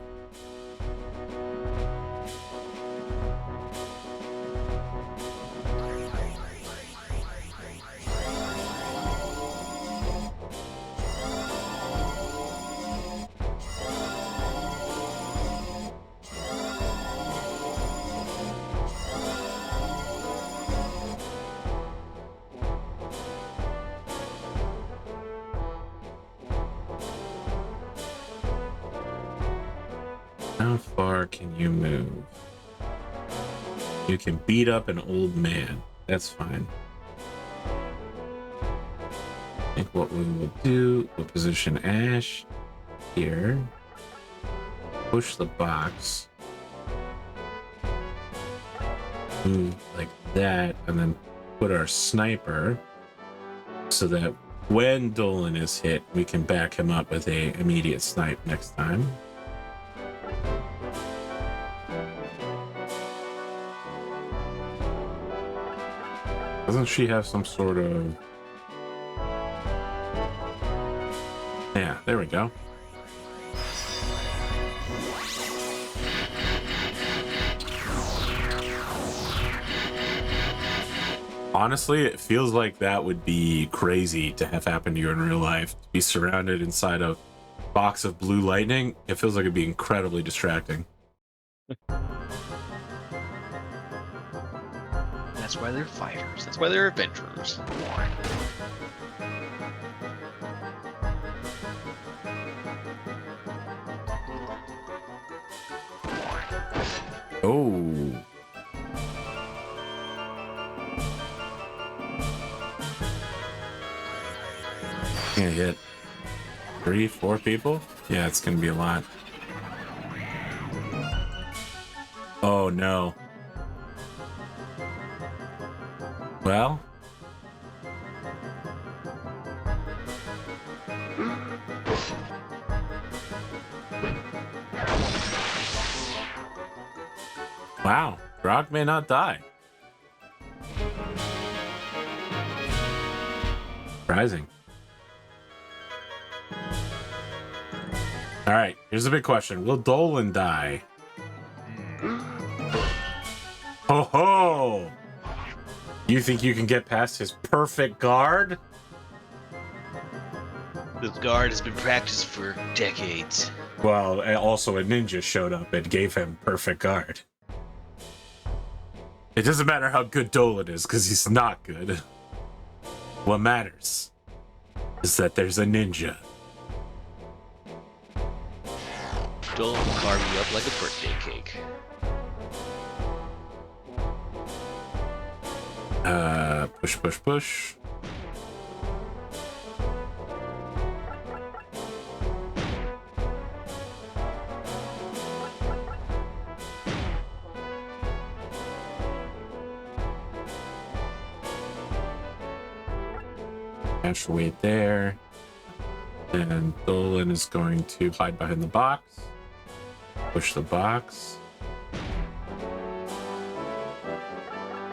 How far can you move? You can beat up an old man. That's fine. I think what we will do, we'll position Ash here. Push the box. Move like that, and then put our sniper so that when Dolan is hit, we can back him up with a immediate snipe next time. Doesn't she have some sort of... Yeah, there we go. Honestly, it feels like that would be crazy to have happen to you in real life. To be surrounded inside a box of blue lightning, it feels like it'd be incredibly distracting. That's why they're fighters. That's why they're adventurers. Oh. Gonna hit 3, 4 people? Yeah, it's gonna be a lot. Oh no. Well. Wow, Grog may not die. Surprising. All right, here's a big question. Will Dolan die? Ho ho! You think you can get past his perfect guard? This guard has been practiced for decades. Well, also a ninja showed up and gave him perfect guard. It doesn't matter how good Dolan is, because he's not good. What matters is that there's a ninja. Dolan will carve you up like a birthday cake. Push, push, push. Cash weight there. And Dolan is going to hide behind the box. Push the box.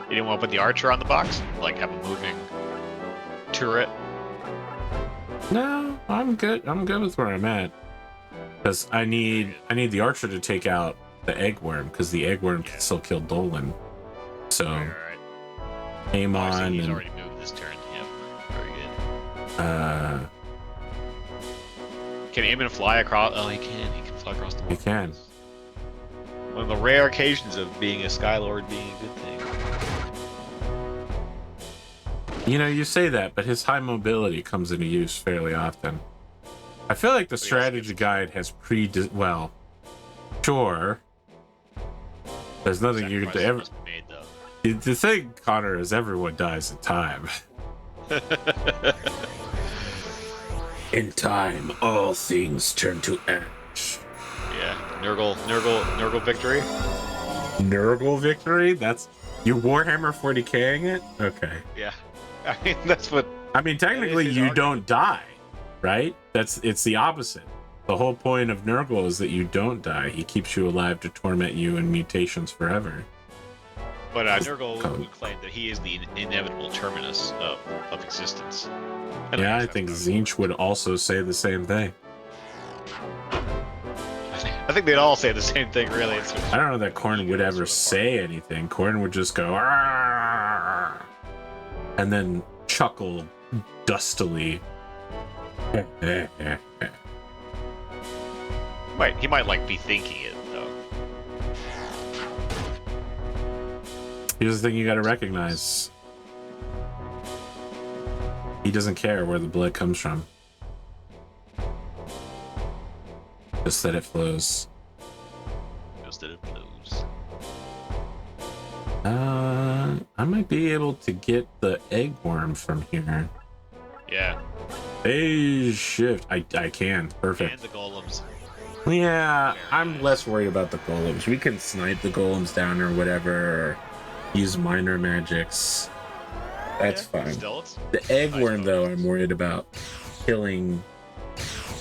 You didn't want to put the archer on the box? Like have a moving turret? No, I'm good. I'm good with where I'm at. Because I need the archer to take out the eggworm, because the eggworm can still kill Dolan. So Right. aim Oh, I see on he's and already moved this turn. Yep. Very good. Can Eamon fly across? Oh, he can. He can fly across the he water. can. One of the rare occasions of being a Skylord being a good thing. You know, you say that, but his high mobility comes into use fairly often. I feel like the strategy guide has well, sure. There's nothing you can do. Sacrifices must be made, though. The thing, Connor, is everyone dies in time. In time, all things turn to ash. Yeah, Nurgle victory. Nurgle victory? That's you Warhammer 40K'ing it? Okay. Yeah, I mean that's what. I mean, technically, his you argument. don't die, right? It's the opposite. The whole point of Nurgle is that you don't die. He keeps you alive to torment you in mutations forever. But Nurgle would claim that he is the inevitable terminus of existence. And Yeah, I guess think that's Zinch would also say the same thing. I think they'd all say the same thing, really. It's I don't know that Korn would ever say anything. Korn would just go, "Arr!" and then chuckle dustily. He might like be thinking it though. Here's the thing you gotta recognize. He doesn't care where the blood comes from. Just that it flows. Just that it flows. I might be able to get the eggworm from here. Yeah. Phase shift. I can. Perfect. And the golems. Yeah, I'm less worried about the golems. We can snipe the golems down or whatever. Or use minor magics. That's fine. Still, it's The eggworm, nice though, bonus. I'm worried about killing.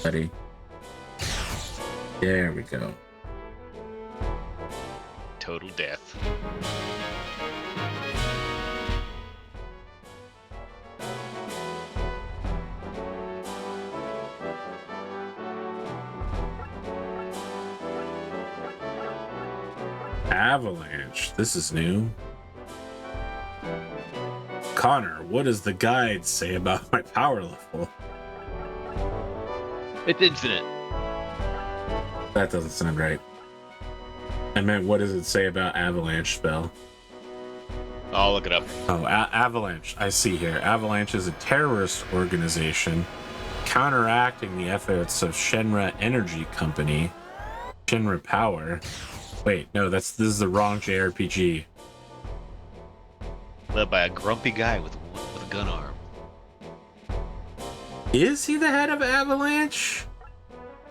Buddy. There we go. Total death. Avalanche. This is new. Connor, what does the guide say about my power level? It's infinite. That doesn't sound right. I meant, what does it say about Avalanche spell? I'll look it up. Oh, Avalanche. I see here. Avalanche is a terrorist organization counteracting the efforts of Shenra Energy Company. Shenra Power. Wait, no, this is the wrong JRPG. Led by a grumpy guy with a gun arm. Is he the head of Avalanche?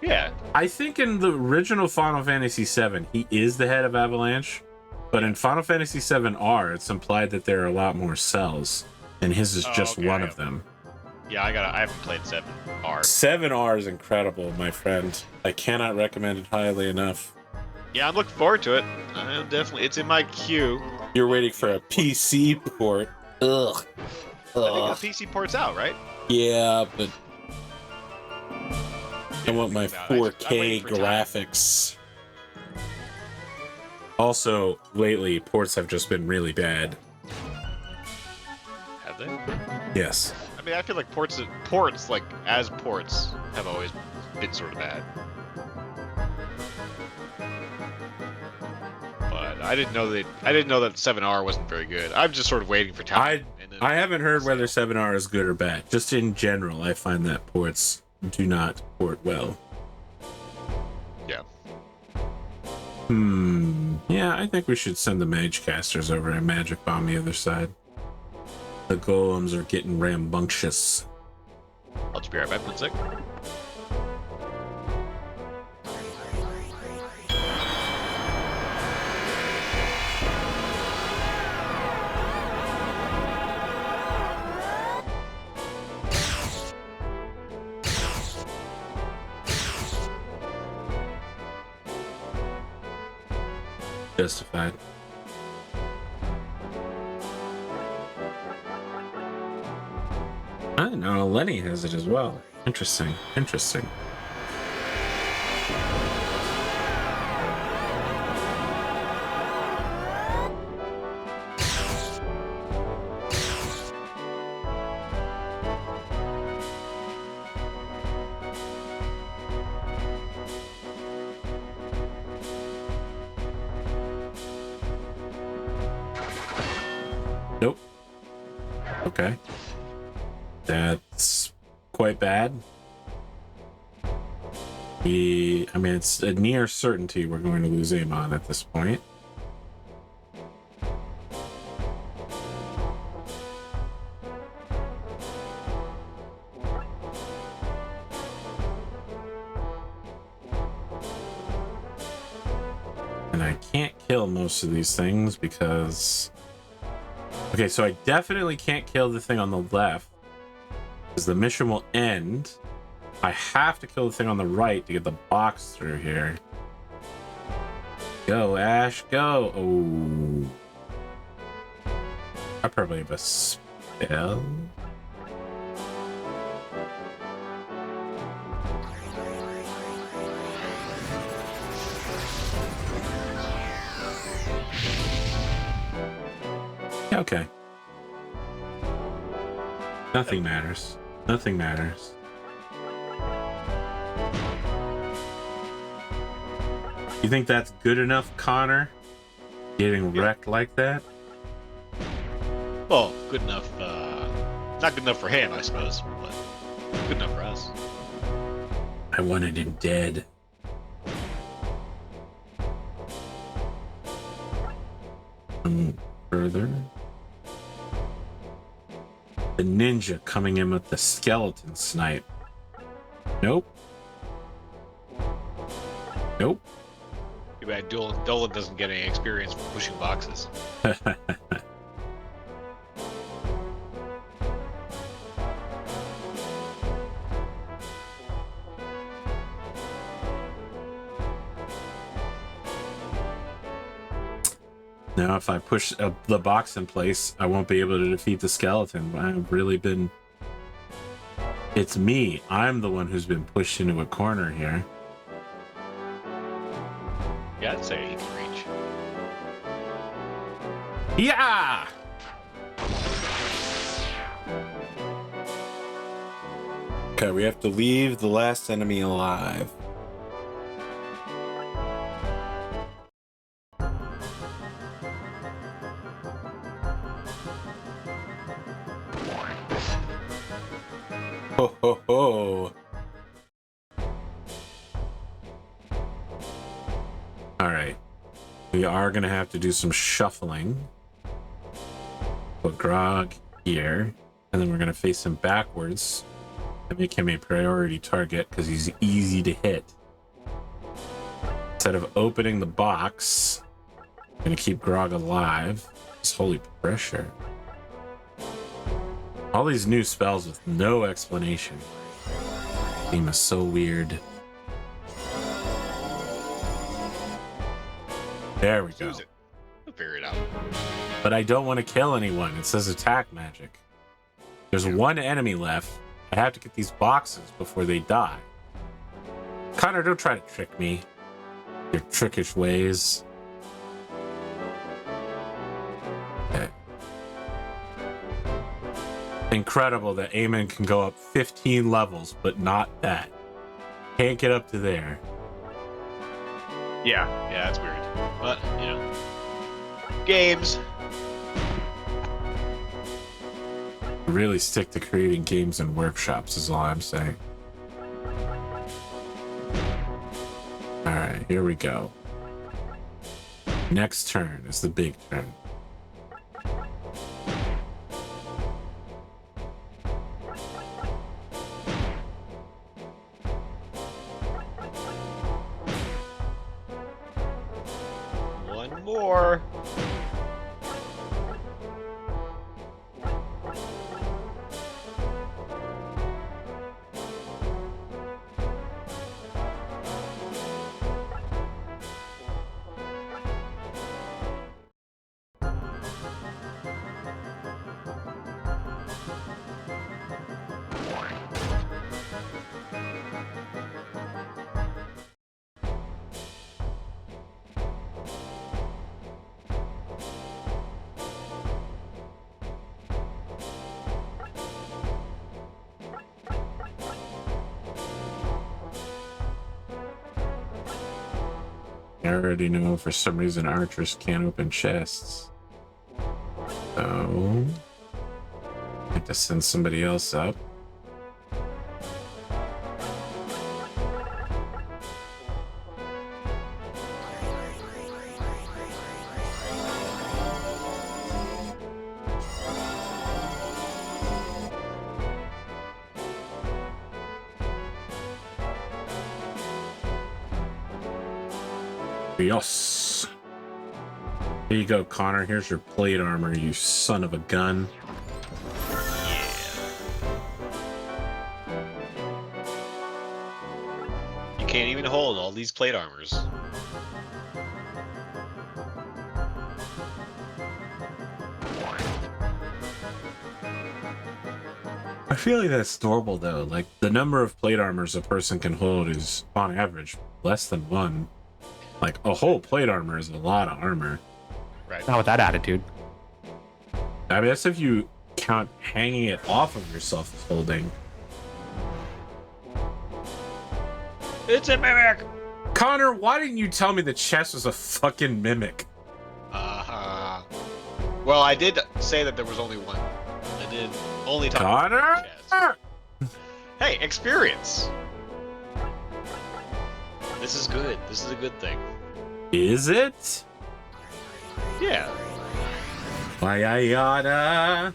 Yeah. I think in the original Final Fantasy VII, he is the head of Avalanche. But in Final Fantasy VII R, it's implied that there are a lot more cells, and his is just one of them. Yeah, I haven't played 7R. 7R is incredible, my friend. I cannot recommend it highly enough. Yeah, I'm looking forward to it. I'm definitely, it's in my queue. You're waiting for a PC port. Ugh. I think the PC port's out, right? Yeah, but I want my I'm waiting 4K for graphics. Also, lately, ports have just been really bad. Have they? Yes. I mean, I feel like ports like as ports have always been sort of bad. But I didn't know that 7R wasn't very good. I'm just sort of waiting for time. I haven't heard whether 7R is good or bad. Just in general, I find that ports do not port well. Yeah. Yeah, I think we should send the mage casters over and magic bomb the other side. The golems are getting rambunctious. I'll just be right back 1 sec. Justified. I didn't know Lenny has it as well. Interesting. Interesting. Nope. Okay. That's quite bad. I mean, it's a near certainty we're going to lose Amon at this point. And I can't kill most of these things because... Okay, so I definitely can't kill the thing on the left because the mission will end. I have to kill the thing on the right to get the box through here. Go, Ash, go. Oh. I probably have a spell. Okay. Nothing matters. Nothing matters. You think that's good enough, Connor? Getting wrecked like that? Well, good enough. Not good enough for him, I suppose, but good enough for us. I wanted him dead. Further. The ninja coming in with the skeleton snipe. Nope. Nope. Too bad Dolan doesn't get any experience from pushing boxes. Now, if I push the box in place, I won't be able to defeat the skeleton. I've really been... It's me. I'm the one who's been pushed into a corner here. Yeah, I'd say he can reach. Yeah! Okay, we have to leave the last enemy alive. Ho ho ho! Alright. We are gonna have to do some shuffling. Put Grog here, and then we're gonna face him backwards and make him a priority target because he's easy to hit. Instead of opening the box, I'm gonna keep Grog alive. This holy pressure. All these new spells with no explanation. Theme is so weird. There we go. Use it. We'll figure it out. But I don't want to kill anyone. It says attack magic. There's one enemy left. I have to get these boxes before they die. Connor, don't try to trick me. Your trickish ways. Okay. Incredible that Aemon can go up 15 levels, but not that. Can't get up to there. Yeah, that's weird. But, you know. Games. Really stick to creating games and workshops is all I'm saying. Alright, here we go. Next turn is the big turn. One more. I already know for some reason archers can't open chests. So I have to send somebody else up. Yes. Here you go, Connor. Here's your plate armor, you son of a gun. You can't even hold all these plate armors. I feel like that's normal though. Like the number of plate armors a person can hold is on average less than one. Like a whole plate armor is a lot of armor. Right. Not with that attitude. I mean, that's if you count hanging it off of yourself as holding. It's a mimic! Connor, why didn't you tell me the chest was a fucking mimic? Well, I did say that there was only one. I did only talk Connor? about the chest. Hey, experience! This is good. This is a good thing. Is it? Yeah. Why I gotta.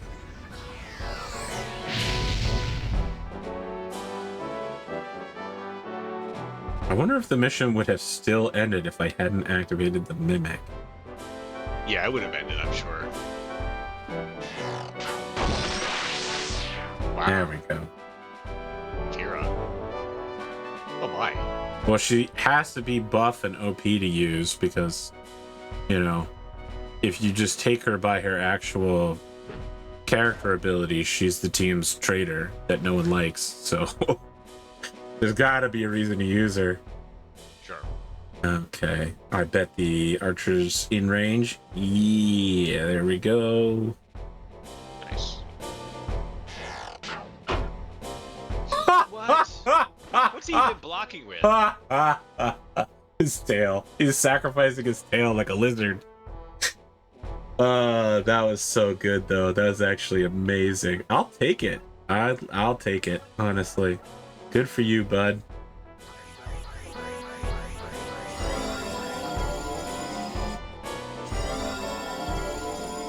I wonder if the mission would have still ended if I hadn't activated the mimic. Yeah, I would have ended, I'm sure. Wow. There we go. Kira. Oh my. Well, she has to be buff and OP to use because, you know, if you just take her by her actual character ability, she's the team's traitor that no one likes. So there's gotta be a reason to use her. Sure. Okay. I bet the archer's in range. Yeah, there we go. Nice. What? What's he even blocking with? His tail. He's sacrificing his tail like a lizard. That was so good though. That was actually amazing. I'll take it. I'll take it, honestly. Good for you, bud.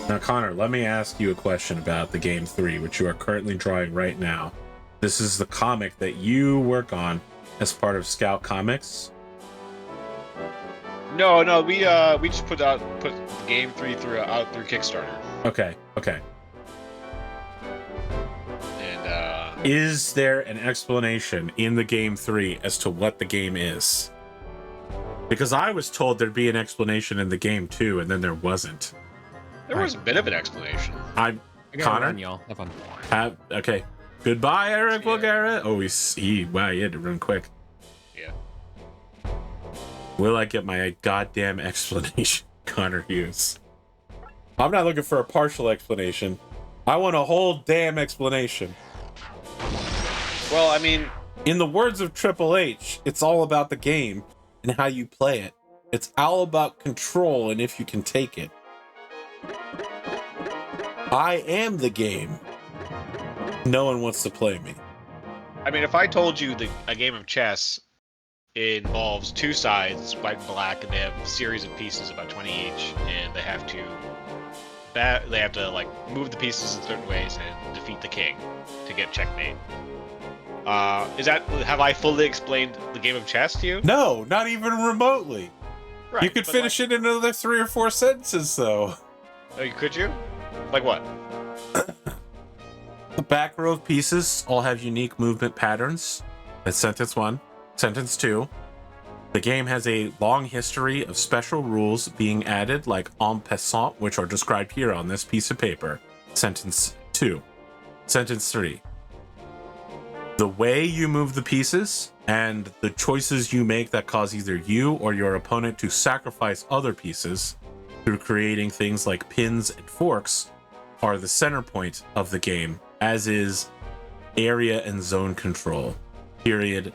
Now, Connor, let me ask you a question about the Game 3, which you are currently drawing right now. This is the comic that you work on as part of Scout Comics. No, we just put Game 3 out through Kickstarter. Okay. And is there an explanation in the Game 3 as to what the game is? Because I was told there'd be an explanation in the Game 2, and then there wasn't. there was a bit of an explanation. I gotta Connor? run, y'all. Have fun. Okay. Goodbye, Eric Yeah. Bulgara. Oh, wow, he had to run quick. Yeah. Will I get my goddamn explanation, ConorHughes? I'm not looking for a partial explanation. I want a whole damn explanation. Well, I mean, In the words of Triple H, it's all about the game and how you play it. It's all about control and if you can take it. I am the game. No one wants to play me. if I told you a game of chess involves two sides, white and black, and they have a series of pieces, about 20 each, and they have to like move the pieces in certain ways and defeat the king to get checkmate. Have I fully explained the game of chess to you? No, not even remotely. Right, You could but finish it in another 3 or 4 sentences, though. Oh, could you? Like what? The back row of pieces all have unique movement patterns. That's sentence 1. Sentence 2. The game has a long history of special rules being added, like en passant, which are described here on this piece of paper. Sentence 2. Sentence 3. The way you move the pieces and the choices you make that cause either you or your opponent to sacrifice other pieces through creating things like pins and forks are the center point of the game, as is area and zone control. Period.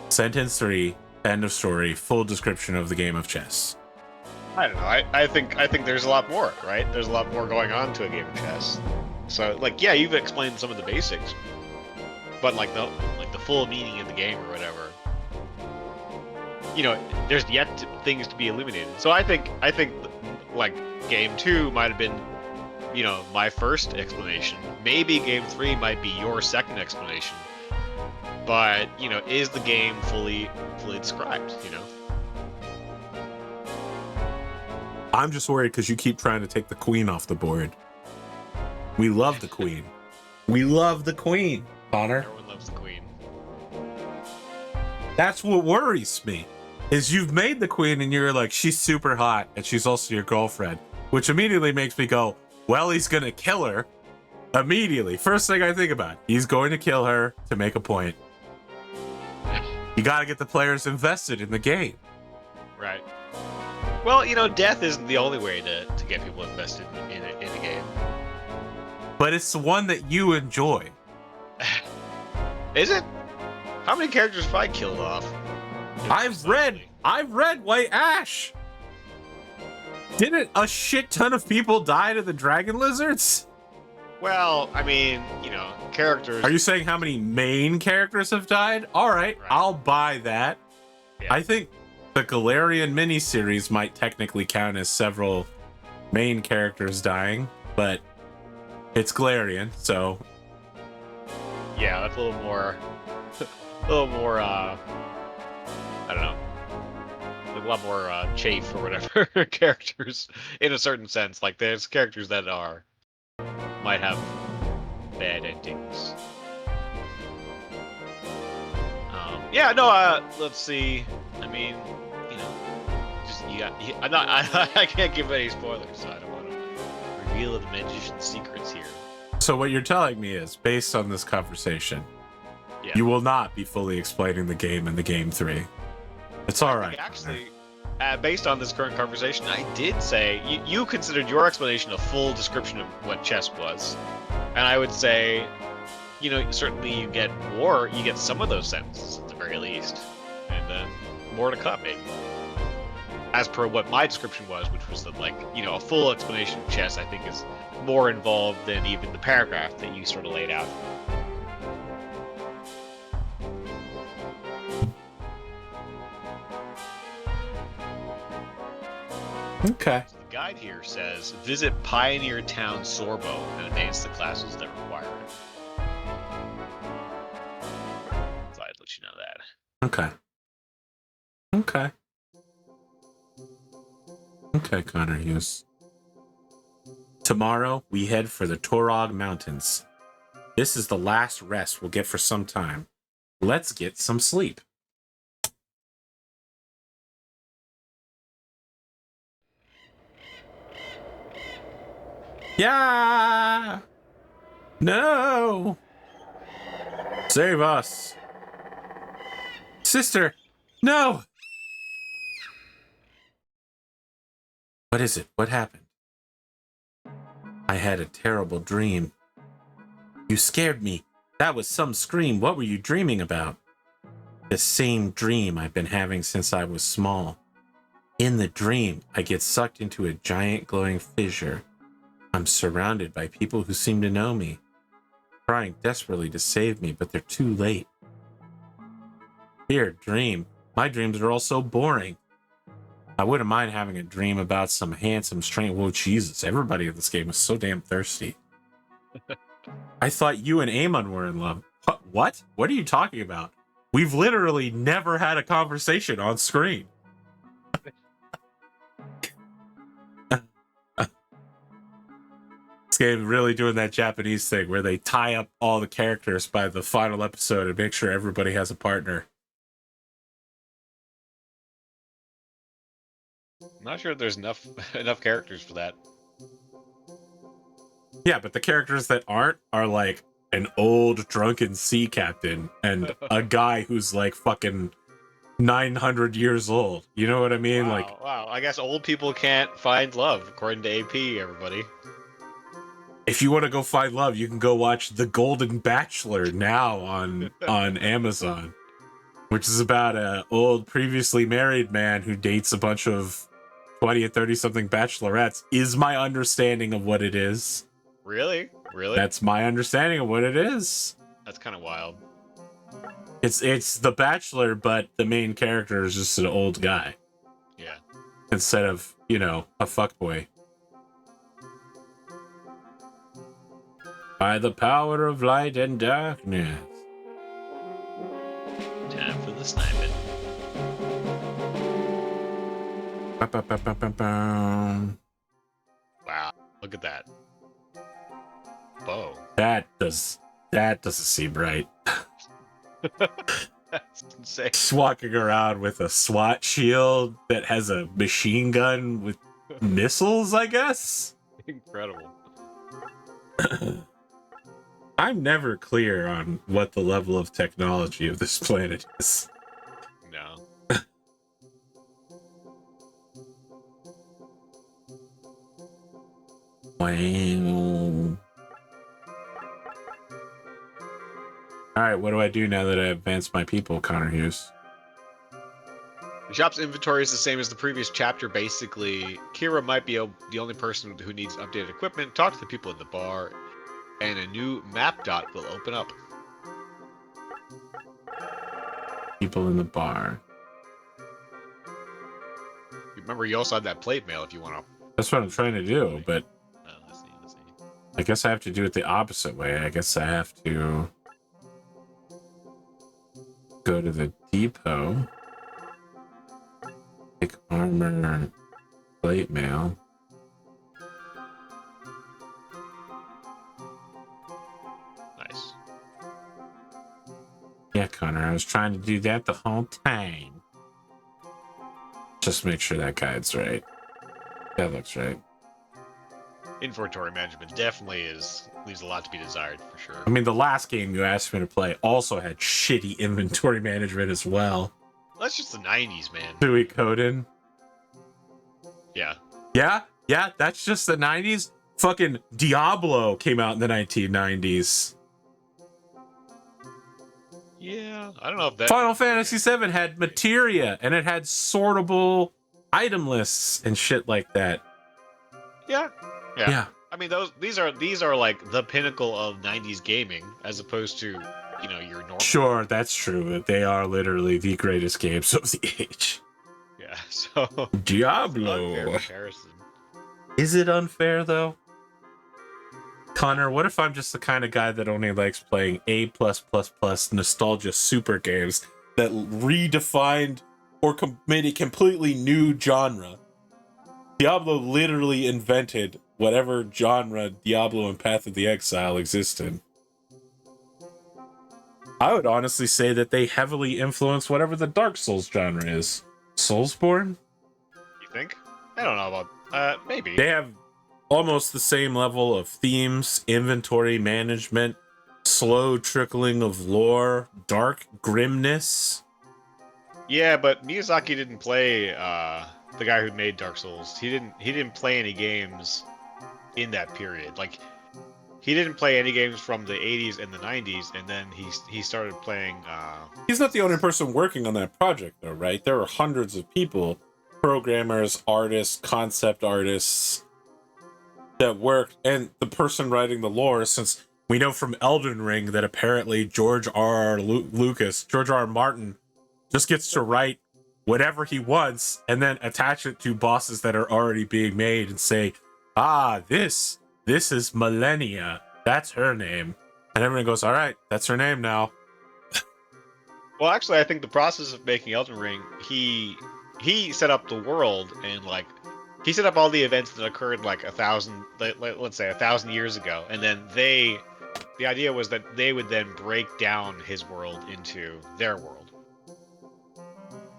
Sentence 3. End of story. Full description of the game of chess. I don't know. I think there's a lot more, right? There's a lot more going on to a game of chess. So, like, yeah, you've explained some of the basics, but like the full meaning of the game or whatever, there's yet things to be illuminated. So I think like Game 2 might have been, my first explanation. Maybe Game 3 might be your second explanation. But, is the game fully described, I'm just worried because you keep trying to take the queen off the board. We love the queen. We love the queen, Connor. Everyone loves the queen. That's what worries me. Is you've made the queen and you're like, she's super hot and she's also your girlfriend. Which immediately makes me go, well, he's going to kill her. Immediately. First thing I think about, he's going to kill her to make a point. You got to get the players invested in the game. Right. Well, death isn't the only way to get people invested in a game. But it's the one that you enjoy. Is it? How many characters have I killed off? I've read White Ash. Didn't a shit ton of people die to the dragon lizards? Well, characters. Are you saying how many main characters have died? All right. I'll buy that. Yeah. I think the Galarian miniseries might technically count as several main characters dying, but it's Galarian, so Yeah, that's a little more, I don't know, a lot more chafe or whatever characters in a certain sense. Like there's characters that might have bad endings. Let's see. I can't give any spoilers, so I don't want to reveal the magician's secrets here. So what you're telling me is, based on this conversation, Yeah. you will not be fully explaining the game in the Game 3. It's all right. Actually, based on this current conversation, I did say you considered your explanation a full description of what chess was, and I would say you know, certainly you get more, you get some of those sentences at the very least. And more to come, maybe. As per what my description was, which was that, like, you know, a full explanation of chess, I think, is more involved than even the paragraph that you sort of laid out. Okay. So the guide here says, visit Pioneer Town Sorbo and advance the classes that require it. So I'd let you know that. Okay. Okay. Okay, ConorHughes. Tomorrow, we head for the Torog Mountains. This is the last rest we'll get for some time. Let's get some sleep. Yeah! No! Save us! Sister! No! What is it? What happened? I had a terrible dream. You scared me. That was some scream. What were you dreaming about? The same dream I've been having since I was small. In the dream, I get sucked into a giant glowing fissure. I'm surrounded by people who seem to know me, trying desperately to save me, but they're too late. Here, dream. My dreams are all so boring. I wouldn't mind having a dream about some handsome stranger. Whoa, Jesus, everybody in this game is so damn thirsty. I thought you and Amon were in love. What? What are you talking about? We've literally never had a conversation on screen. This game really doing that Japanese thing where they tie up all the characters by the final episode and make sure everybody has a partner. I'm not sure if there's enough characters for that. Yeah, but the characters that aren't are like an old drunken sea captain and a guy who's like fucking 900 years old. You know what I mean? Wow, wow. I guess old people can't find love, according to AP, everybody. If you want to go find love, you can go watch The Golden Bachelor now on Amazon, which is about an old previously married man who dates a bunch of 20 and 30 something bachelorettes, is my understanding of what it is. Really? Really? That's my understanding of what it is. That's kind of wild. It's The Bachelor, but the main character is just an old guy. Yeah. Instead of, you know, a fuckboy. By the power of light and darkness. Time for the sniping. Wow, look at that. Bow. That doesn't seem right. That's insane. Just walking around with a SWAT shield that has a machine gun with missiles, I guess? Incredible. I'm never clear on what the level of technology of this planet is. No. Wow. Alright, what do I do now that I advanced my people, ConorHughes? The shop's inventory is the same as the previous chapter, basically. Kira might be the only person who needs updated equipment. Talk to the people in the bar, and a new map dot will open up. People in the bar. Remember, you also have that plate mail if you want to. That's what I'm trying to do, but Let's see. I guess I have to do it the opposite way. I guess I have to go to the depot, pick armor, plate mail. Nice. Yeah, Connor, I was trying to do that the whole time. Just make sure that guide's right. That looks right. Inventory management definitely leaves a lot to be desired, for sure. I mean, the last game you asked me to play also had shitty inventory management as well. That's just the 90s, man. Suikoden. Yeah. Yeah, that's just the 90s. Fucking Diablo came out in the 1990s. Yeah, I don't know if that. Final Fantasy VII had materia, and it had sortable item lists and shit like that. Yeah. Yeah. I mean, these are like the pinnacle of '90s gaming, as opposed to, your normal. Sure, that's true. They are literally the greatest games of the age. Yeah. So Diablo. unfair comparison. Is it unfair though? Connor, what if I'm just the kind of guy that only likes playing A+++ nostalgia super games that redefined or made a completely new genre? Diablo literally invented whatever genre Diablo and Path of the Exile existed. I would honestly say that they heavily influence whatever the Dark Souls genre is. Soulsborne? You think? I don't know about. Maybe. They have almost the same level of themes, inventory management, slow trickling of lore, dark grimness. Yeah, but Miyazaki didn't play the guy who made Dark Souls. He didn't play any games in that period. Like, he didn't play any games from the 80s and the 90s, and then he started playing. He's not the only person working on that project, though, right? There are hundreds of people, programmers, artists, concept artists, that worked, and the person writing the lore, since we know from Elden Ring that apparently George R. Martin, just gets to write whatever he wants and then attach it to bosses that are already being made and say, this is Millennia. That's her name. And everyone goes, all right, that's her name now. Well, actually, I think the process of making Elden Ring, he set up the world, and he set up all the events that occurred like let's say 1,000 years ago, and then the idea was that they would then break down his world into their world.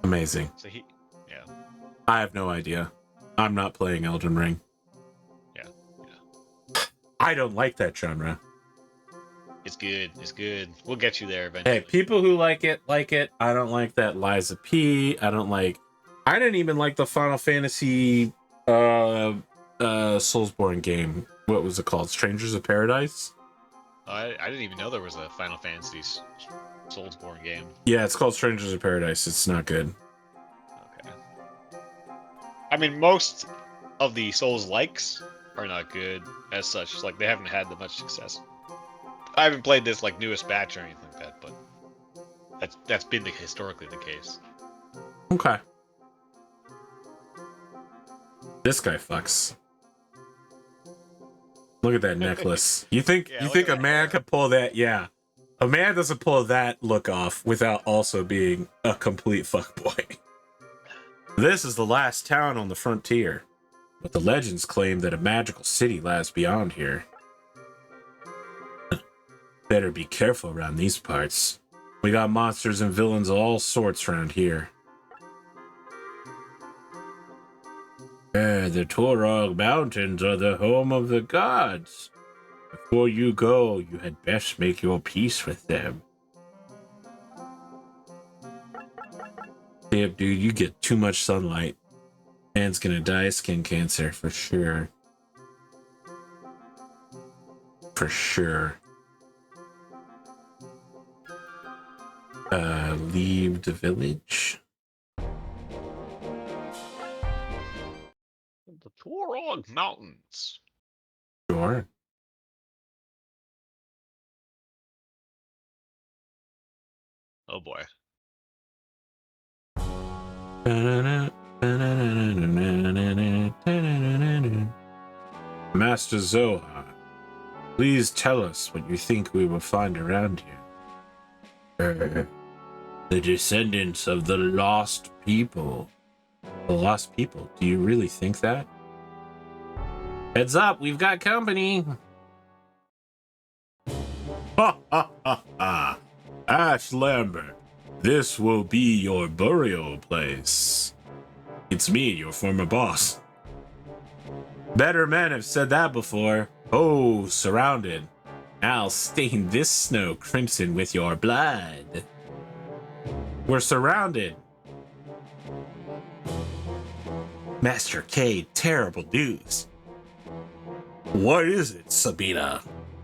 Amazing. So I have no idea. I'm not playing Elden Ring. Yeah. I don't like that genre. It's good. It's good. We'll get you there eventually. Hey, people who like it. I don't like that Liza P. I didn't even like the Final Fantasy Soulsborne game. What was it called? Strangers of Paradise? I didn't even know there was a Final Fantasy Soulsborne game. Yeah, it's called Strangers of Paradise. It's not good. Okay. I mean, most of the Souls likes are not good as such. Like, they haven't had that much success. I haven't played this newest batch or anything like that, but that's been historically the case. Okay. This guy fucks. Look at that necklace. You think a man could pull that? Yeah. A man doesn't pull that look off without also being a complete fuckboy. This is the last town on the frontier, but the legends claim that a magical city lies beyond here. Better be careful around these parts. We got monsters and villains of all sorts around here. The Torog Mountains are the home of the gods. Before you go, you had best make your peace with them. Damn, dude, you get too much sunlight. Man's gonna die of skin cancer, for sure. For sure. Leave the village. The Torog Mountains. Sure. Oh boy. Master Zohar, please tell us what you think we will find around here. The descendants of the lost people. The lost people? Do you really think that? Heads up, we've got company. Ha ha ha ha. Ash Lambert, this will be your burial place. It's me, your former boss. Better men have said that before. Oh, surrounded. I'll stain this snow crimson with your blood. We're surrounded. Master K, terrible news. What is it, Sabina?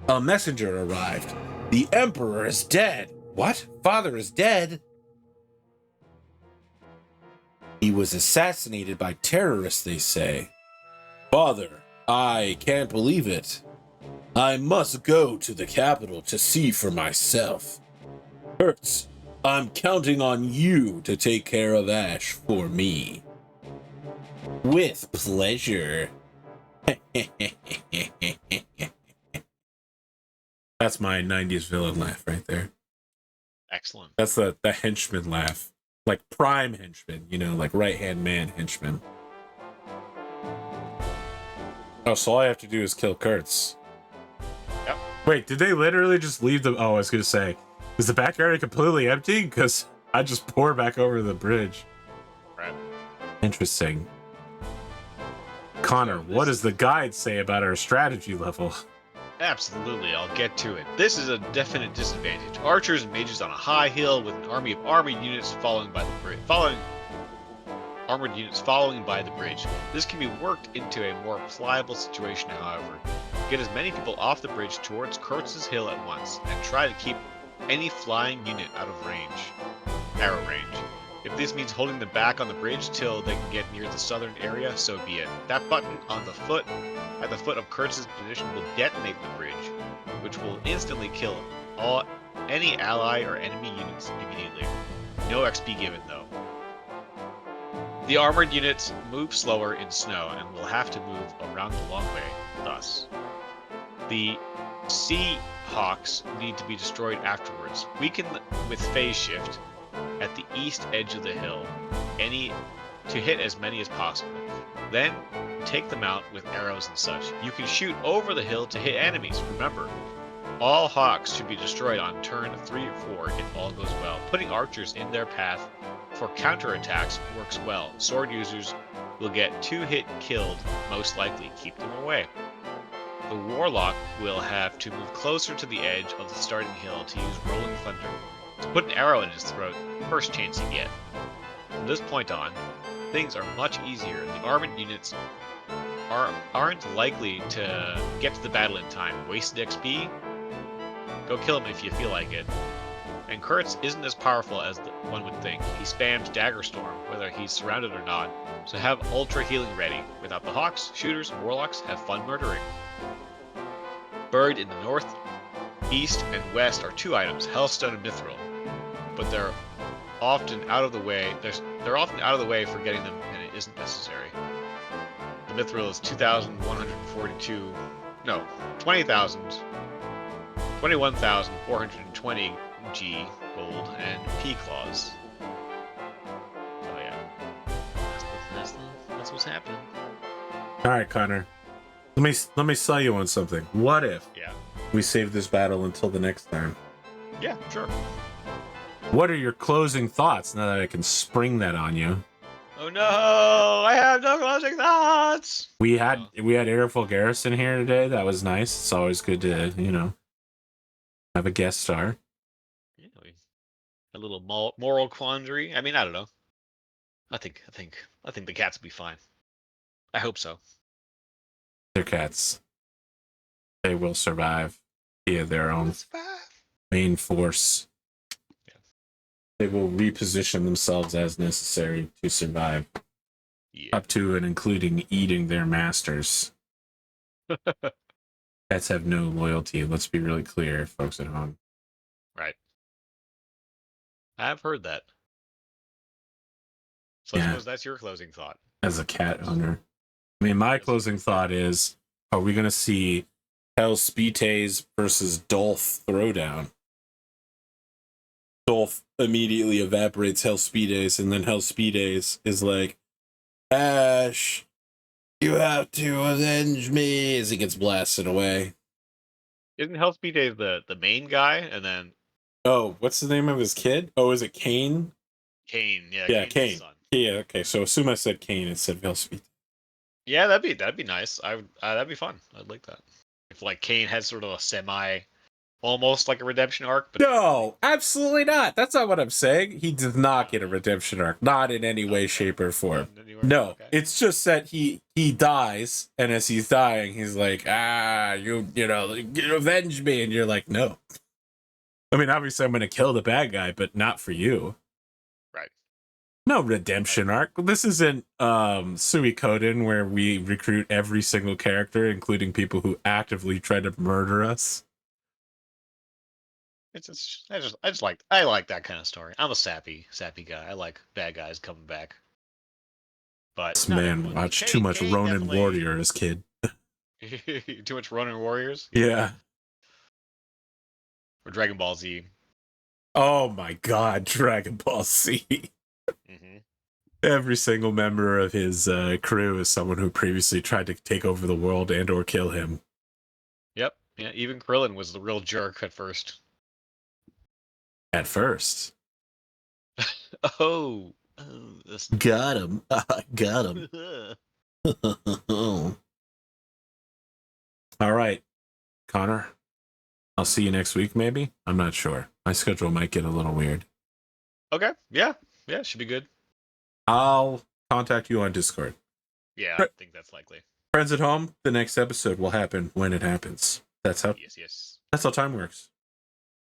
A messenger arrived. The Emperor is dead. What? Father is dead? He was assassinated by terrorists, they say. Father, I can't believe it. I must go to the capital to see for myself. Kurtz, I'm counting on you to take care of Ash for me. With pleasure. That's my 90s villain laugh right there. Excellent. That's the henchman laugh. Like prime henchman, like right-hand man henchman. Oh, so all I have to do is kill Kurtz. Yep. Wait, did they literally just leave the... Oh, I was going to say, is the backyard completely empty? Because I just pour back over the bridge. Right. Interesting. Connor, what does the guide say about our strategy level? Absolutely, I'll get to it. This is a definite disadvantage. Archers and mages on a high hill with an army of armored units following by the bridge. This can be worked into a more pliable situation, however. Get as many people off the bridge towards Kurtz's hill at once, and try to keep any flying unit out of arrow range. If this means holding them back on the bridge till they can get near the southern area, so be it. That button at the foot of Kurtz's position will detonate the bridge, which will instantly kill any ally or enemy units immediately. No XP given though. The armored units move slower in snow and will have to move around the long way, thus. The Sea Hawks need to be destroyed afterwards. Weaken with phase shift at the east edge of the hill, to hit as many as possible. Then take them out with arrows and such. You can shoot over the hill to hit enemies. Remember, all hawks should be destroyed on turn 3 or 4 if all goes well. Putting archers in their path for counterattacks works well. Sword users will get 2 hit killed, most likely. Keep them away. The warlock will have to move closer to the edge of the starting hill to use rolling thunder. To put an arrow in his throat, first chance you get. From this point on, things are much easier. The armored units aren't likely to get to the battle in time. Wasted XP? Go kill him if you feel like it. And Kurtz isn't as powerful as one would think. He spams Dagger Storm, whether he's surrounded or not, so have Ultra Healing ready. Without the Hawks, shooters and warlocks have fun murdering. Buried in the north, east, and west are 2 items, Hellstone and Mithril, but they're often out of the way. They're often out of the way for getting them, and it isn't necessary. The Mithril is 21,420 G gold and P claws. Oh yeah, that's what's happening. All right, Connor. Let me sell you on something. What if we save this battle until the next time? Yeah, sure. What are your closing thoughts now that I can spring that on you? Oh no, I have no closing thoughts. We had Airful Garrison here today. That was nice. It's always good to have a guest star. Yeah, a little moral quandary. I mean, I don't know. I think the cats will be fine. I hope so. They're cats. They will survive via their own main force. Yeah. They will reposition themselves as necessary to survive. Yeah. Up to and including eating their masters. Cats have no loyalty. Let's be really clear, folks at home. Right. I've heard that. So I suppose that's your closing thought. As a cat owner. I mean, my closing thought is, are we going to see Hellspetes versus Dolph throwdown? Dolph immediately evaporates Hellspetes, and then Hellspetes is like, Ash, you have to avenge me, as he gets blasted away. Isn't Hellspetes the main guy, and then... Oh, what's the name of his kid? Oh, is it Cain? Cain, yeah. Yeah, Cain's Cain. his son. Yeah, okay, so assume I said Cain instead of Hellspetes. Yeah, that'd be nice. That'd be fun. I'd like that. If like Cain had sort of a almost like a redemption arc, but no, absolutely not. That's not what I'm saying. He does not get a redemption arc, not in any way, shape, or form. No, okay. It's just that he dies, and as he's dying, he's like, you avenge me, and you're like, no. I mean, obviously, I'm going to kill the bad guy, but not for you. Right. No redemption arc. This isn't Suikoden where we recruit every single character, including people who actively try to murder us. I like that kind of story. I'm a sappy guy. I like bad guys coming back. But This not man everyone. watched too much Ronin definitely... Warrior as kid. Too much Ronin Warriors? Yeah. Or Dragon Ball Z. Oh my god, Dragon Ball Z. Mm-hmm. Every single member of his crew is someone who previously tried to take over the world and or kill him. Yep. Yeah, even Krillin was the real jerk at first. At first. Oh, that's... Got him. Got him. All right, Connor. I'll see you next week, maybe? I'm not sure. My schedule might get a little weird. Okay. Yeah. Yeah, should be good. I'll contact you on Discord. Yeah, I think that's likely. Friends at home, the next episode will happen when it happens. That's how Yes. time works.